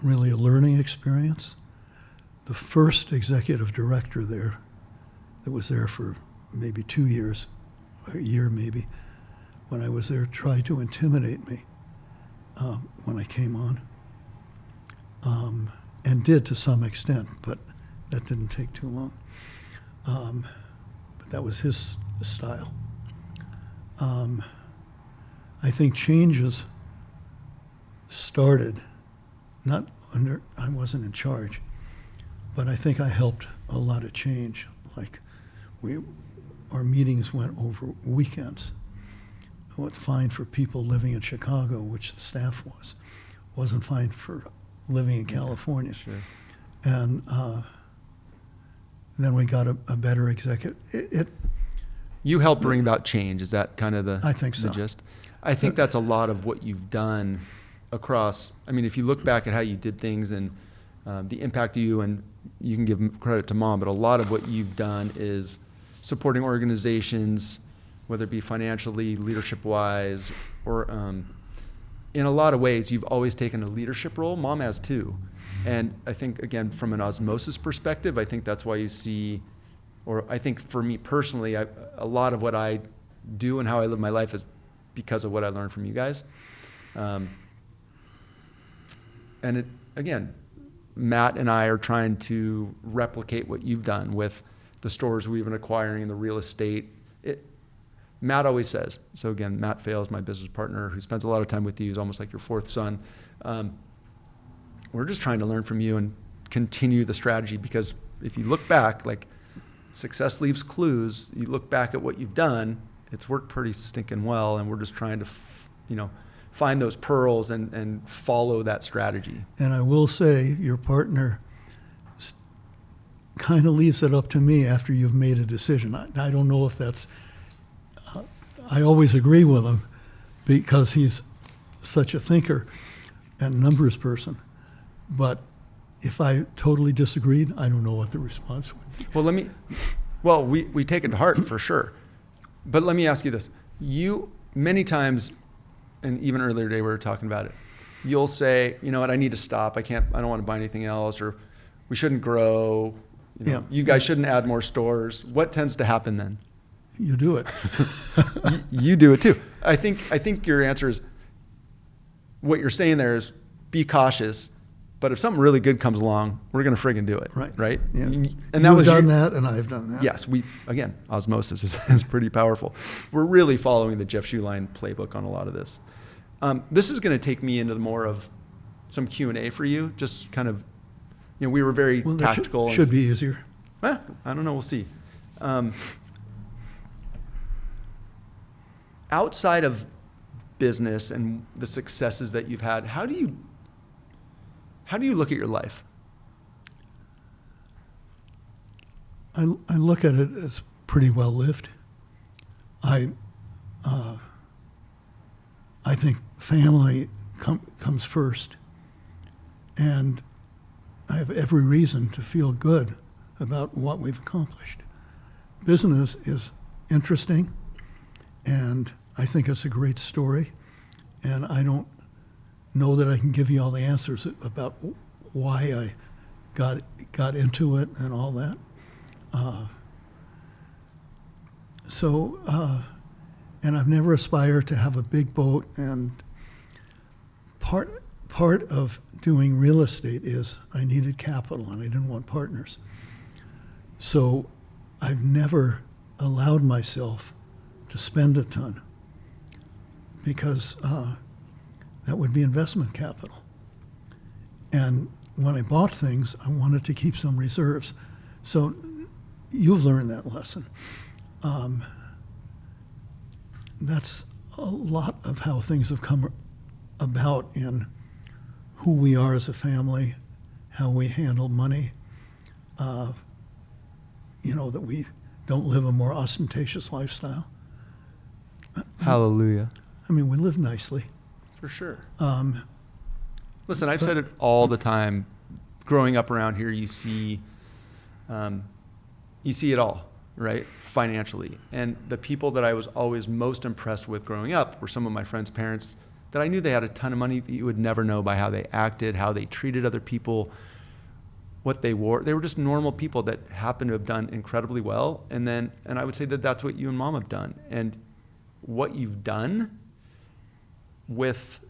really a learning experience. The first executive director there, that was there for maybe 2 years, a year maybe, when I was there, tried to intimidate me when I came on, and did to some extent, but that didn't take too long. But that was his style. I think changes started, I wasn't in charge, but I think I helped a lot of change. Like our meetings went over weekends. It was fine for people living in Chicago, which the staff was. Wasn't fine for living in California. Sure. And then we got a better executive. You helped bring about change. Is that kind of the I think so. the gist? I think that's a lot of what you've done across. I mean, if you look back at how you did things and the impact of you, and you can give credit to Mom, but a lot of what you've done is supporting organizations, whether it be financially, leadership-wise, or in a lot of ways, you've always taken a leadership role. Mom has too. And I think, again, from an osmosis perspective, I think that's why you see, or I think for me personally, a lot of what I do and how I live my life is because of what I learned from you guys. And it, again, Matt and I are trying to replicate what you've done with the stores we've been acquiring and the real estate. Matt always says, so again, Matt Fales, my business partner, who spends a lot of time with you, is almost like your fourth son. We're just trying to learn from you and continue the strategy, because if you look back, like, success leaves clues. You look back at what you've done, it's worked pretty stinking well, and we're just trying to, find those pearls and follow that strategy. And I will say, your partner kind of leaves it up to me after you've made a decision. I don't know if that's, I always agree with him because he's such a thinker and numbers person. But if I totally disagreed, I don't know what the response would be. Well, we take it to heart for sure. But let me ask you this. You, many times, and even earlier today we were talking about it, you'll say, you know what, I need to stop. I don't want to buy anything else, or we shouldn't grow. You guys shouldn't add more stores. What tends to happen then? You do it. You do it too. I think your answer is, what you're saying there is, be cautious. But if something really good comes along, we're going to friggin' do it. Right? Yeah. And You've done that, and I've done that. Yes. Again, osmosis is pretty powerful. We're really following the Jeff Schulein playbook on a lot of this. This is going to take me into more of some Q&A for you. Just kind of, we were very tactical. Should be easier. I don't know. We'll see. Outside of business and the successes that you've had, how do you look at your life? I look at it as pretty well lived. I I think family comes first. And I have every reason to feel good about what we've accomplished. Business is interesting, and I think it's a great story. And I don't know that I can give you all the answers about why I got into it and all that. And I've never aspired to have a big boat. And part of doing real estate is I needed capital and I didn't want partners. So I've never allowed myself to spend a ton because that would be investment capital. And when I bought things, I wanted to keep some reserves. So you've learned that lesson. That's a lot of how things have come about in who we are as a family, how we handle money, that we don't live a more ostentatious lifestyle. Hallelujah. I mean, we live nicely. For sure. Listen, I've said it all the time. Growing up around here, you see it all, right? Financially. And the people that I was always most impressed with growing up were some of my friends' parents that I knew they had a ton of money that you would never know by how they acted, how they treated other people, what they wore. They were just normal people that happened to have done incredibly well. And I would say that that's what you and Mom have done. And what you've done with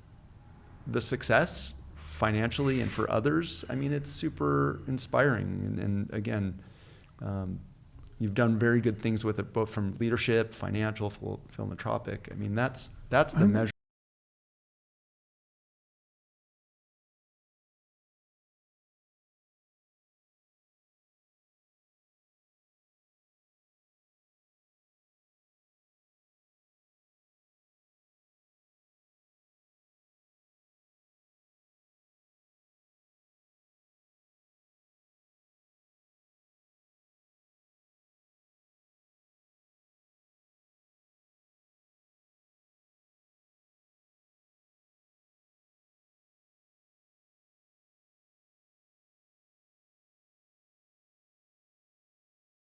the success financially and for others, I mean, it's super inspiring. And again, you've done very good things with it, both from leadership, financial, philanthropic. I mean, that's the measure.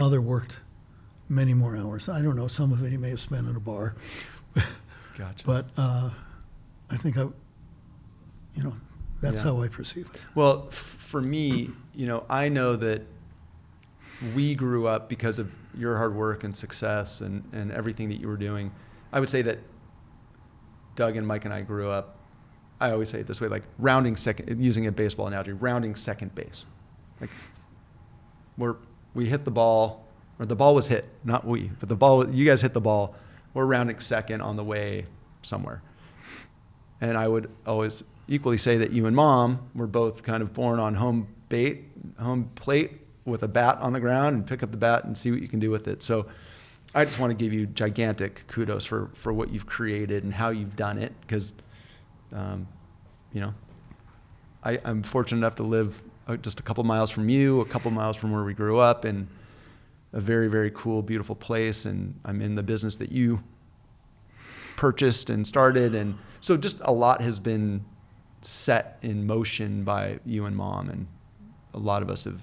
Mother worked many more hours. I don't know, some of it he may have spent in a bar. Gotcha. But I think that's how I perceive it. Well, for me, I know that we grew up because of your hard work and success and everything that you were doing. I would say that Doug and Mike and I grew up, I always say it this way, like rounding second, using a baseball analogy, rounding second base. Like we hit the ball, or the ball was hit, not we, but you guys hit the ball. We're rounding second on the way somewhere. And I would always equally say that you and Mom were both kind of born on home plate with a bat on the ground, and pick up the bat and see what you can do with it. So I just want to give you gigantic kudos for what you've created and how you've done it, because I'm fortunate enough to live just a couple miles from you, a couple miles from where we grew up, in a very, very cool, beautiful place. And I'm in the business that you purchased and started. And so just a lot has been set in motion by you and Mom. And a lot of us have,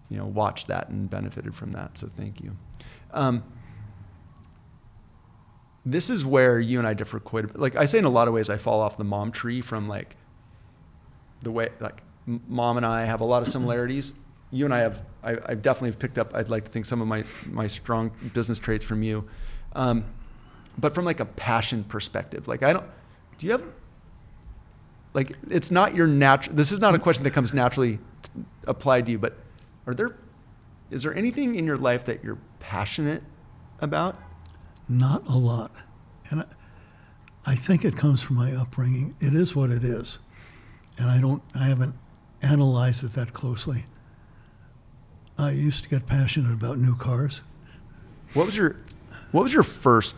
watched that and benefited from that. So thank you. This is where you and I differ quite a bit. Like I say, in a lot of ways, I fall off the Mom tree from like the way, like Mom and I have a lot of similarities. You and I I definitely have picked up, I'd like to think, some of my strong business traits from you. But from like a passion perspective, like do you have, like, it's not your natural, this is not a question that comes naturally applied to you, but is there anything in your life that you're passionate about? Not a lot. And I think it comes from my upbringing. It is what it is. And I haven't analyzed it that closely. I used to get passionate about new cars. What was your first,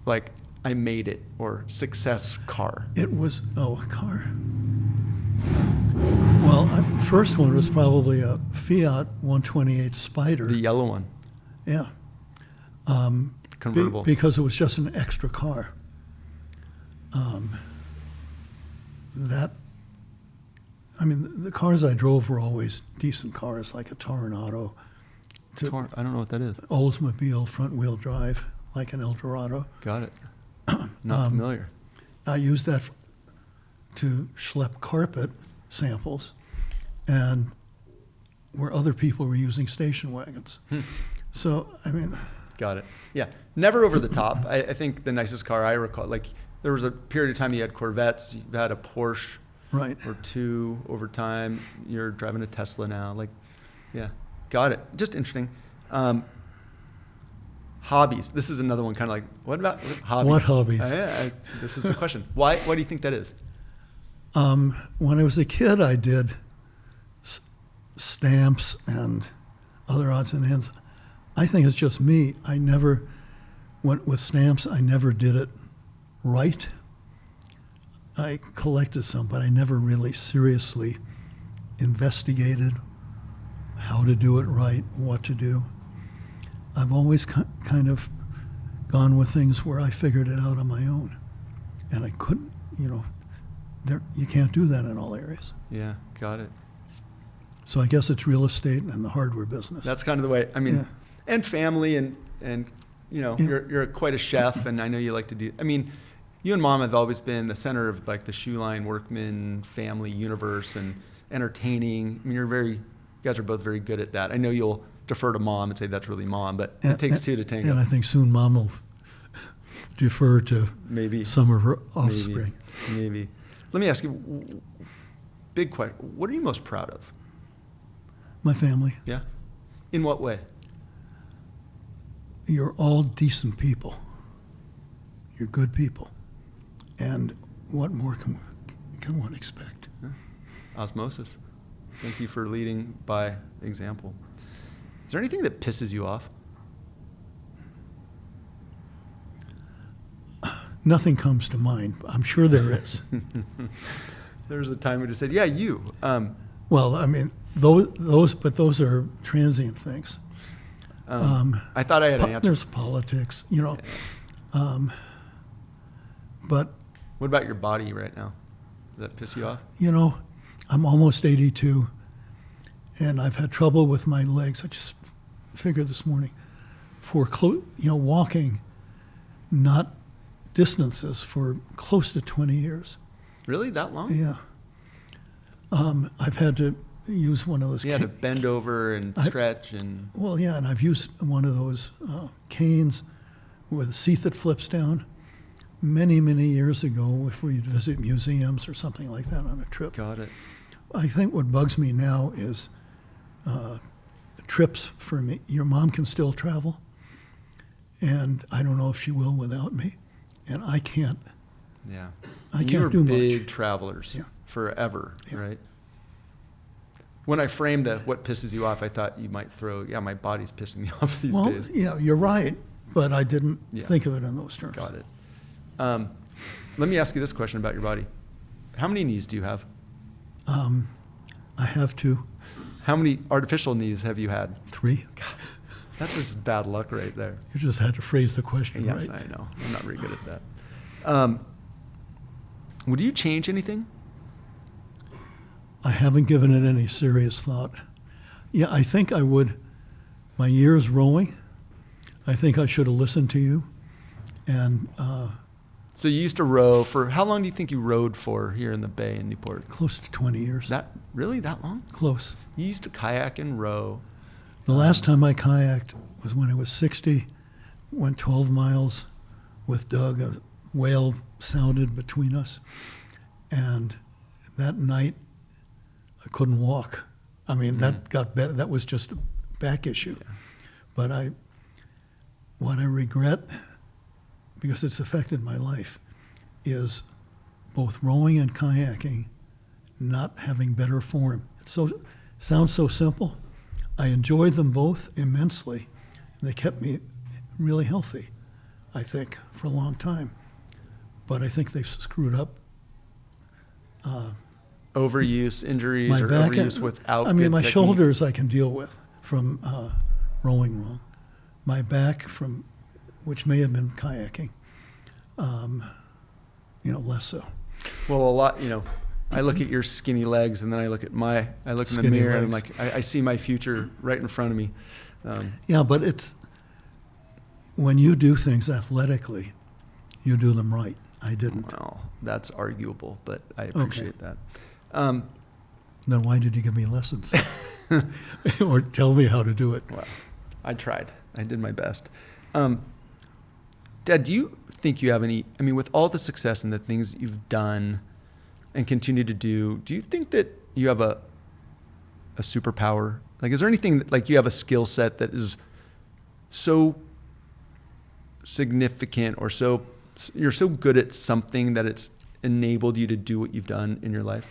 like, I made it, or success car? It was, a car. Well, the first one was probably a Fiat 128 Spider. The yellow one. Yeah. Convertible. Because it was just an extra car. that, I mean, the cars I drove were always decent cars, like a Toronado, I don't know what that is. Oldsmobile front-wheel drive, like an Eldorado. Got it. Not familiar. I used that to schlep carpet samples, and where other people were using station wagons. So, I mean... Got it. Yeah. Never over the top. I think the nicest car I recall, like, there was a period of time you had Corvettes, you had a Porsche Right. or two over time. You're driving a Tesla now. Like, yeah. Got it. Just interesting. Hobbies. This is another one, kind of like, what about hobbies? What hobbies? This is the question. Why do you think that is? When I was a kid, I did stamps and other odds and ends. I think it's just me. I never went with stamps. I never did it right. I collected some, but I never really seriously investigated how to do it right, what to do. I've always kind of gone with things where I figured it out on my own. And I couldn't, you can't do that in all areas. Yeah, got it. So I guess it's real estate and the hardware business. That's kind of the way, I mean, Yeah. and family and Yeah. you're quite a chef, and I know you like to do, I mean, you and Mom have always been the center of like the Schulein Workman family universe and entertaining. I mean, you guys are both very good at that. I know you'll defer to Mom and say that's really Mom, but it takes two to tango. And I think soon Mom will defer to Maybe some of her offspring. Maybe. Let me ask you, big question. What are you most proud of? My family. Yeah. In what way? You're all decent people. You're good people. And what more can one expect? Yeah. Osmosis. Thank you for leading by example. Is there anything that pisses you off? Nothing comes to mind. I'm sure there is. There was a time we just said, yeah, you. Well, I mean, those are transient things. I thought I had an answer. There's politics, but What about your body right now? Does that piss you off? I'm almost 82, and I've had trouble with my legs. I just figured this morning, for walking, not distances, for close to 20 years. Really? That long? Yeah. I've had to use one of those. You had to bend over and stretch and. Well, yeah, and I've used one of those canes with a seat that flips down. Many, many years ago, if we'd visit museums or something like that on a trip. Got it. I think what bugs me now is trips for me. Your mom can still travel, and I don't know if she will without me, and I can't. Yeah. I You were can't do big much. travelers forever, Yeah. right? When I framed what pisses you off, I thought you might throw, yeah, my body's pissing me off these Well, days. yeah, you're right, but I didn't think of it in those terms. Got it. Let me ask you this question about your body. How many knees do you have? I have 2, How many artificial knees have you had? 3. That's just bad luck right there. You just had to phrase the question Yes, right. I know. I'm not very good at that. Would you change anything? I haven't given it any serious thought. Yeah, I think I would. My years rowing, I think I should have listened to you. And So you used to row for, how long do you think you rowed for here in the Bay in Newport? close to 20 years. Really, that long? Close. You used to kayak and row. The last time I kayaked was when I was 60, went 12 miles with Doug. A whale sounded between us. And that night, I couldn't walk. I mean, that got better. That was just a back issue. Yeah. But what I regret, because it's affected my life, is both rowing and kayaking not having better form. It sounds so simple. I enjoyed them both immensely. They kept me really healthy, I think, for a long time. But I think they've screwed up Overuse, injuries, my or back. overuse without I mean, good my technique? shoulders I can deal with from rowing wrong. My back, which may have been kayaking, less so. Well, a lot, I look at your skinny legs, and then I look in the Skinny mirror, and I'm legs. like, I see my future right in front of me. Yeah, but it's when you do things athletically, you do them right. I didn't. Well, that's arguable, but I appreciate that. Then why did you give me lessons? Or tell me how to do it? Well, I tried. I did my best. Dad, do you think you have with all the success and the things that you've done and continue to do you think that you have a superpower? Like, is there anything that, like, you have a skill set that is so significant or you're so good at something that it's enabled you to do what you've done in your life?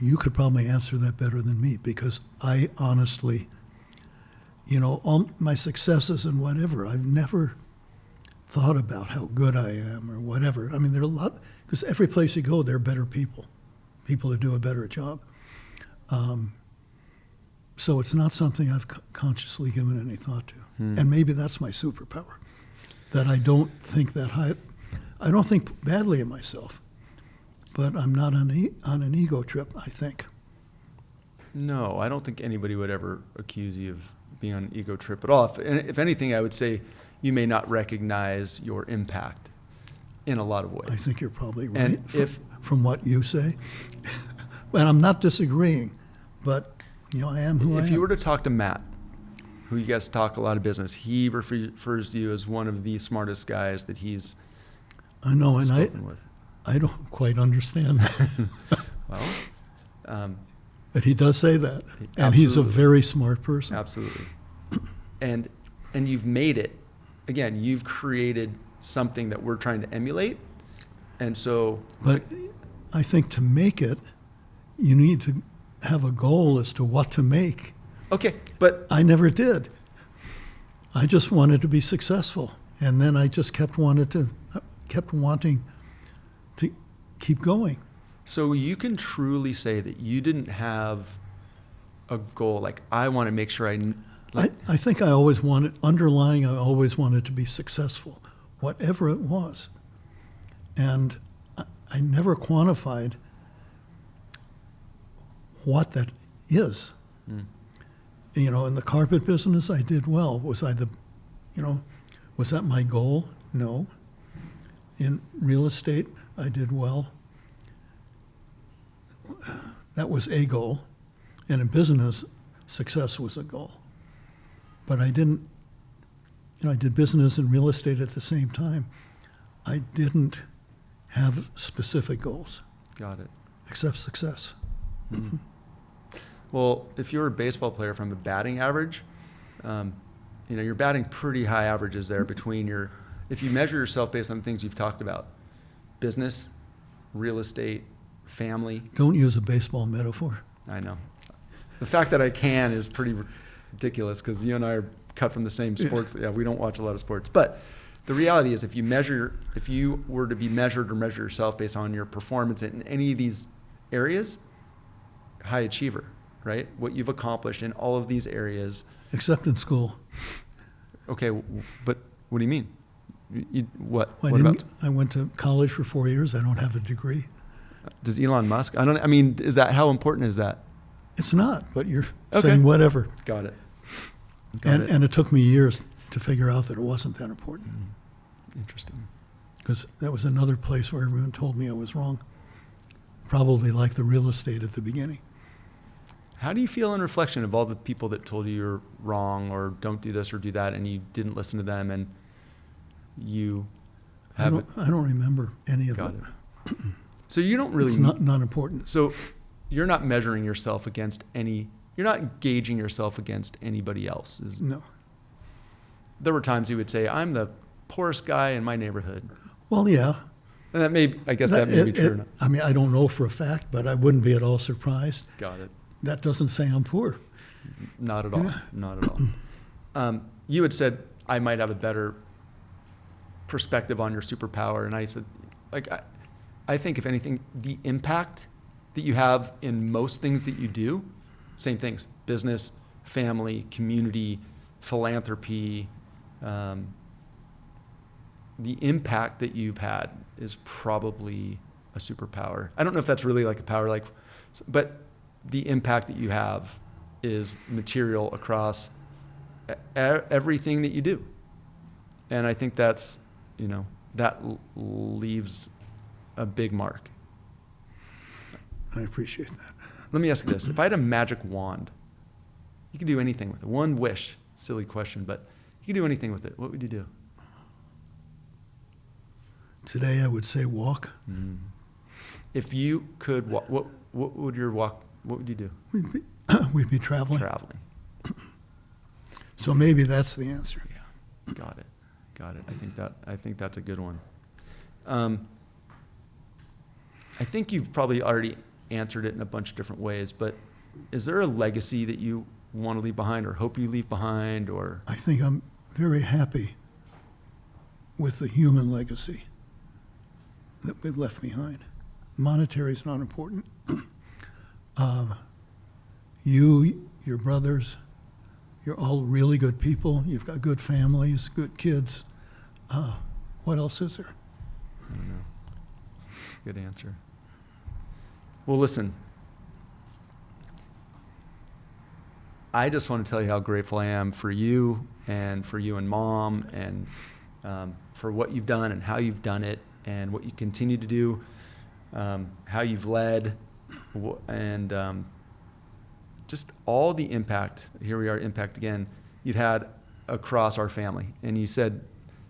You could probably answer that better than me, because I honestly, all my successes and whatever, I've never thought about how good I am or whatever. I mean, there are a lot, because every place you go, there are better people who do a better job. So it's not something I've consciously given any thought to. And maybe that's my superpower, that I don't think that high. I don't think badly of myself, but I'm not on an ego trip, I think. No, I don't think anybody would ever accuse you of being on an ego trip at all. If anything, I would say you may not recognize your impact in a lot of ways. I think you're probably right, And from what you say. And I'm not disagreeing, but I am who I am. If you were to talk to Matt, who you guys talk a lot of business, he refers to you as one of the smartest guys that he's I know, and spoken with. I don't quite understand that. Well, but he does say that, and he's a very smart person. Absolutely. And you've made it. Again, you've created something that we're trying to emulate. And so... But I think to make it, you need to have a goal as to what to make. Okay, but... I never did. I just wanted to be successful. And then I just kept wanting to keep going. So you can truly say that you didn't have a goal, like, I want to make sure I think I always wanted to be successful, whatever it was. And I never quantified what that is. In the carpet business, I did well. Was that my goal? No. In real estate, I did well. That was a goal. And in business, success was a goal. But I didn't, I did business and real estate at the same time. I didn't have specific goals. Got it. Except success. Mm-hmm. Well, if you're a baseball player from the batting average, you're batting pretty high averages there between if you measure yourself based on the things you've talked about, business, real estate, family. Don't use a baseball metaphor. I know. The fact that I can is pretty ridiculous, because you and I are cut from the same sports. Yeah, we don't watch a lot of sports. But the reality is, if you were to be measured or measure yourself based on your performance in any of these areas, high achiever, right? What you've accomplished in all of these areas. Except in school. Okay, but what do you mean? What about? I went to college for 4 years. I don't have a degree. Does Elon Musk? How important is that? It's not, but you're saying whatever. Got it. And it took me years to figure out that it wasn't that important. Interesting. Because that was another place where everyone told me I was wrong. Probably like the real estate at the beginning. How do you feel in reflection of all the people that told you you're wrong or don't do this or do that, and you didn't listen to them, and you have I don't remember any of them. Got it. So you don't really... It's not important. So you're not measuring yourself against you're not gauging yourself against anybody else. No. There were times you would say, I'm the poorest guy in my neighborhood. Well, yeah. And that may be true or not. I don't know for a fact, but I wouldn't be at all surprised. Got it. That doesn't say I'm poor. Not at all. Not at all. You had said I might have a better perspective on your superpower, and I said, I think if anything, the impact that you have in most things that you do, same things: business, family, community, philanthropy, the impact that you've had is probably a superpower. I don't know if that's really like a power, like, but the impact that you have is material across everything that you do. And I think that's, that leaves a big mark. I appreciate that. Let me ask you this. If I had a magic wand, you could do anything with it. One wish, silly question, but you could do anything with it. What would you do? Today I would say walk. Mm. If you could walk, what would your walk, what would you do? We'd be traveling. Traveling. So maybe that's the answer. Yeah, got it. I think that's a good one. I think you've probably already answered it in a bunch of different ways, but is there a legacy that you want to leave behind or hope you leave behind, or? I think I'm very happy with the human legacy that we've left behind. Monetary is not important. You, your brothers, you're all really good people. You've got good families, good kids. What else is there? I don't know. That's a good answer. Well, listen, I just want to tell you how grateful I am for you and Mom and for what you've done and how you've done it and what you continue to do, how you've led, and just all the impact, here we are, impact again, you've had across our family. And you said,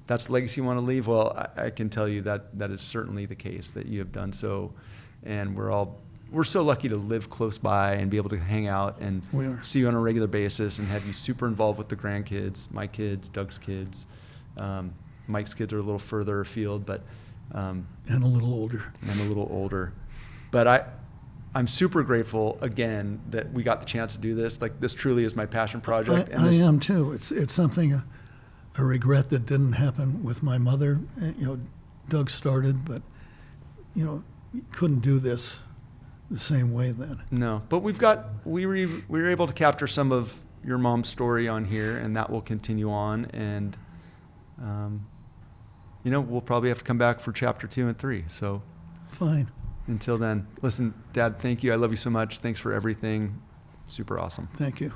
that's the legacy you want to leave? Well, I can tell you that is certainly the case, that you have done so. And we're so lucky to live close by and be able to hang out and see you on a regular basis and have you super involved with the grandkids, my kids, Doug's kids. Mike's kids are a little further afield, but and a little older. But I'm super grateful again that we got the chance to do this. Like, this truly is my passion project. I am too. It's something, a regret that didn't happen with my mother. Doug started, but you couldn't do this the same way then. No, but we were able to capture some of your mom's story on here, and that will continue on. And we'll probably have to come back for chapter 2 and 3. So fine. Until then, listen, Dad, thank you. I love you so much. Thanks for everything. Super awesome. Thank you.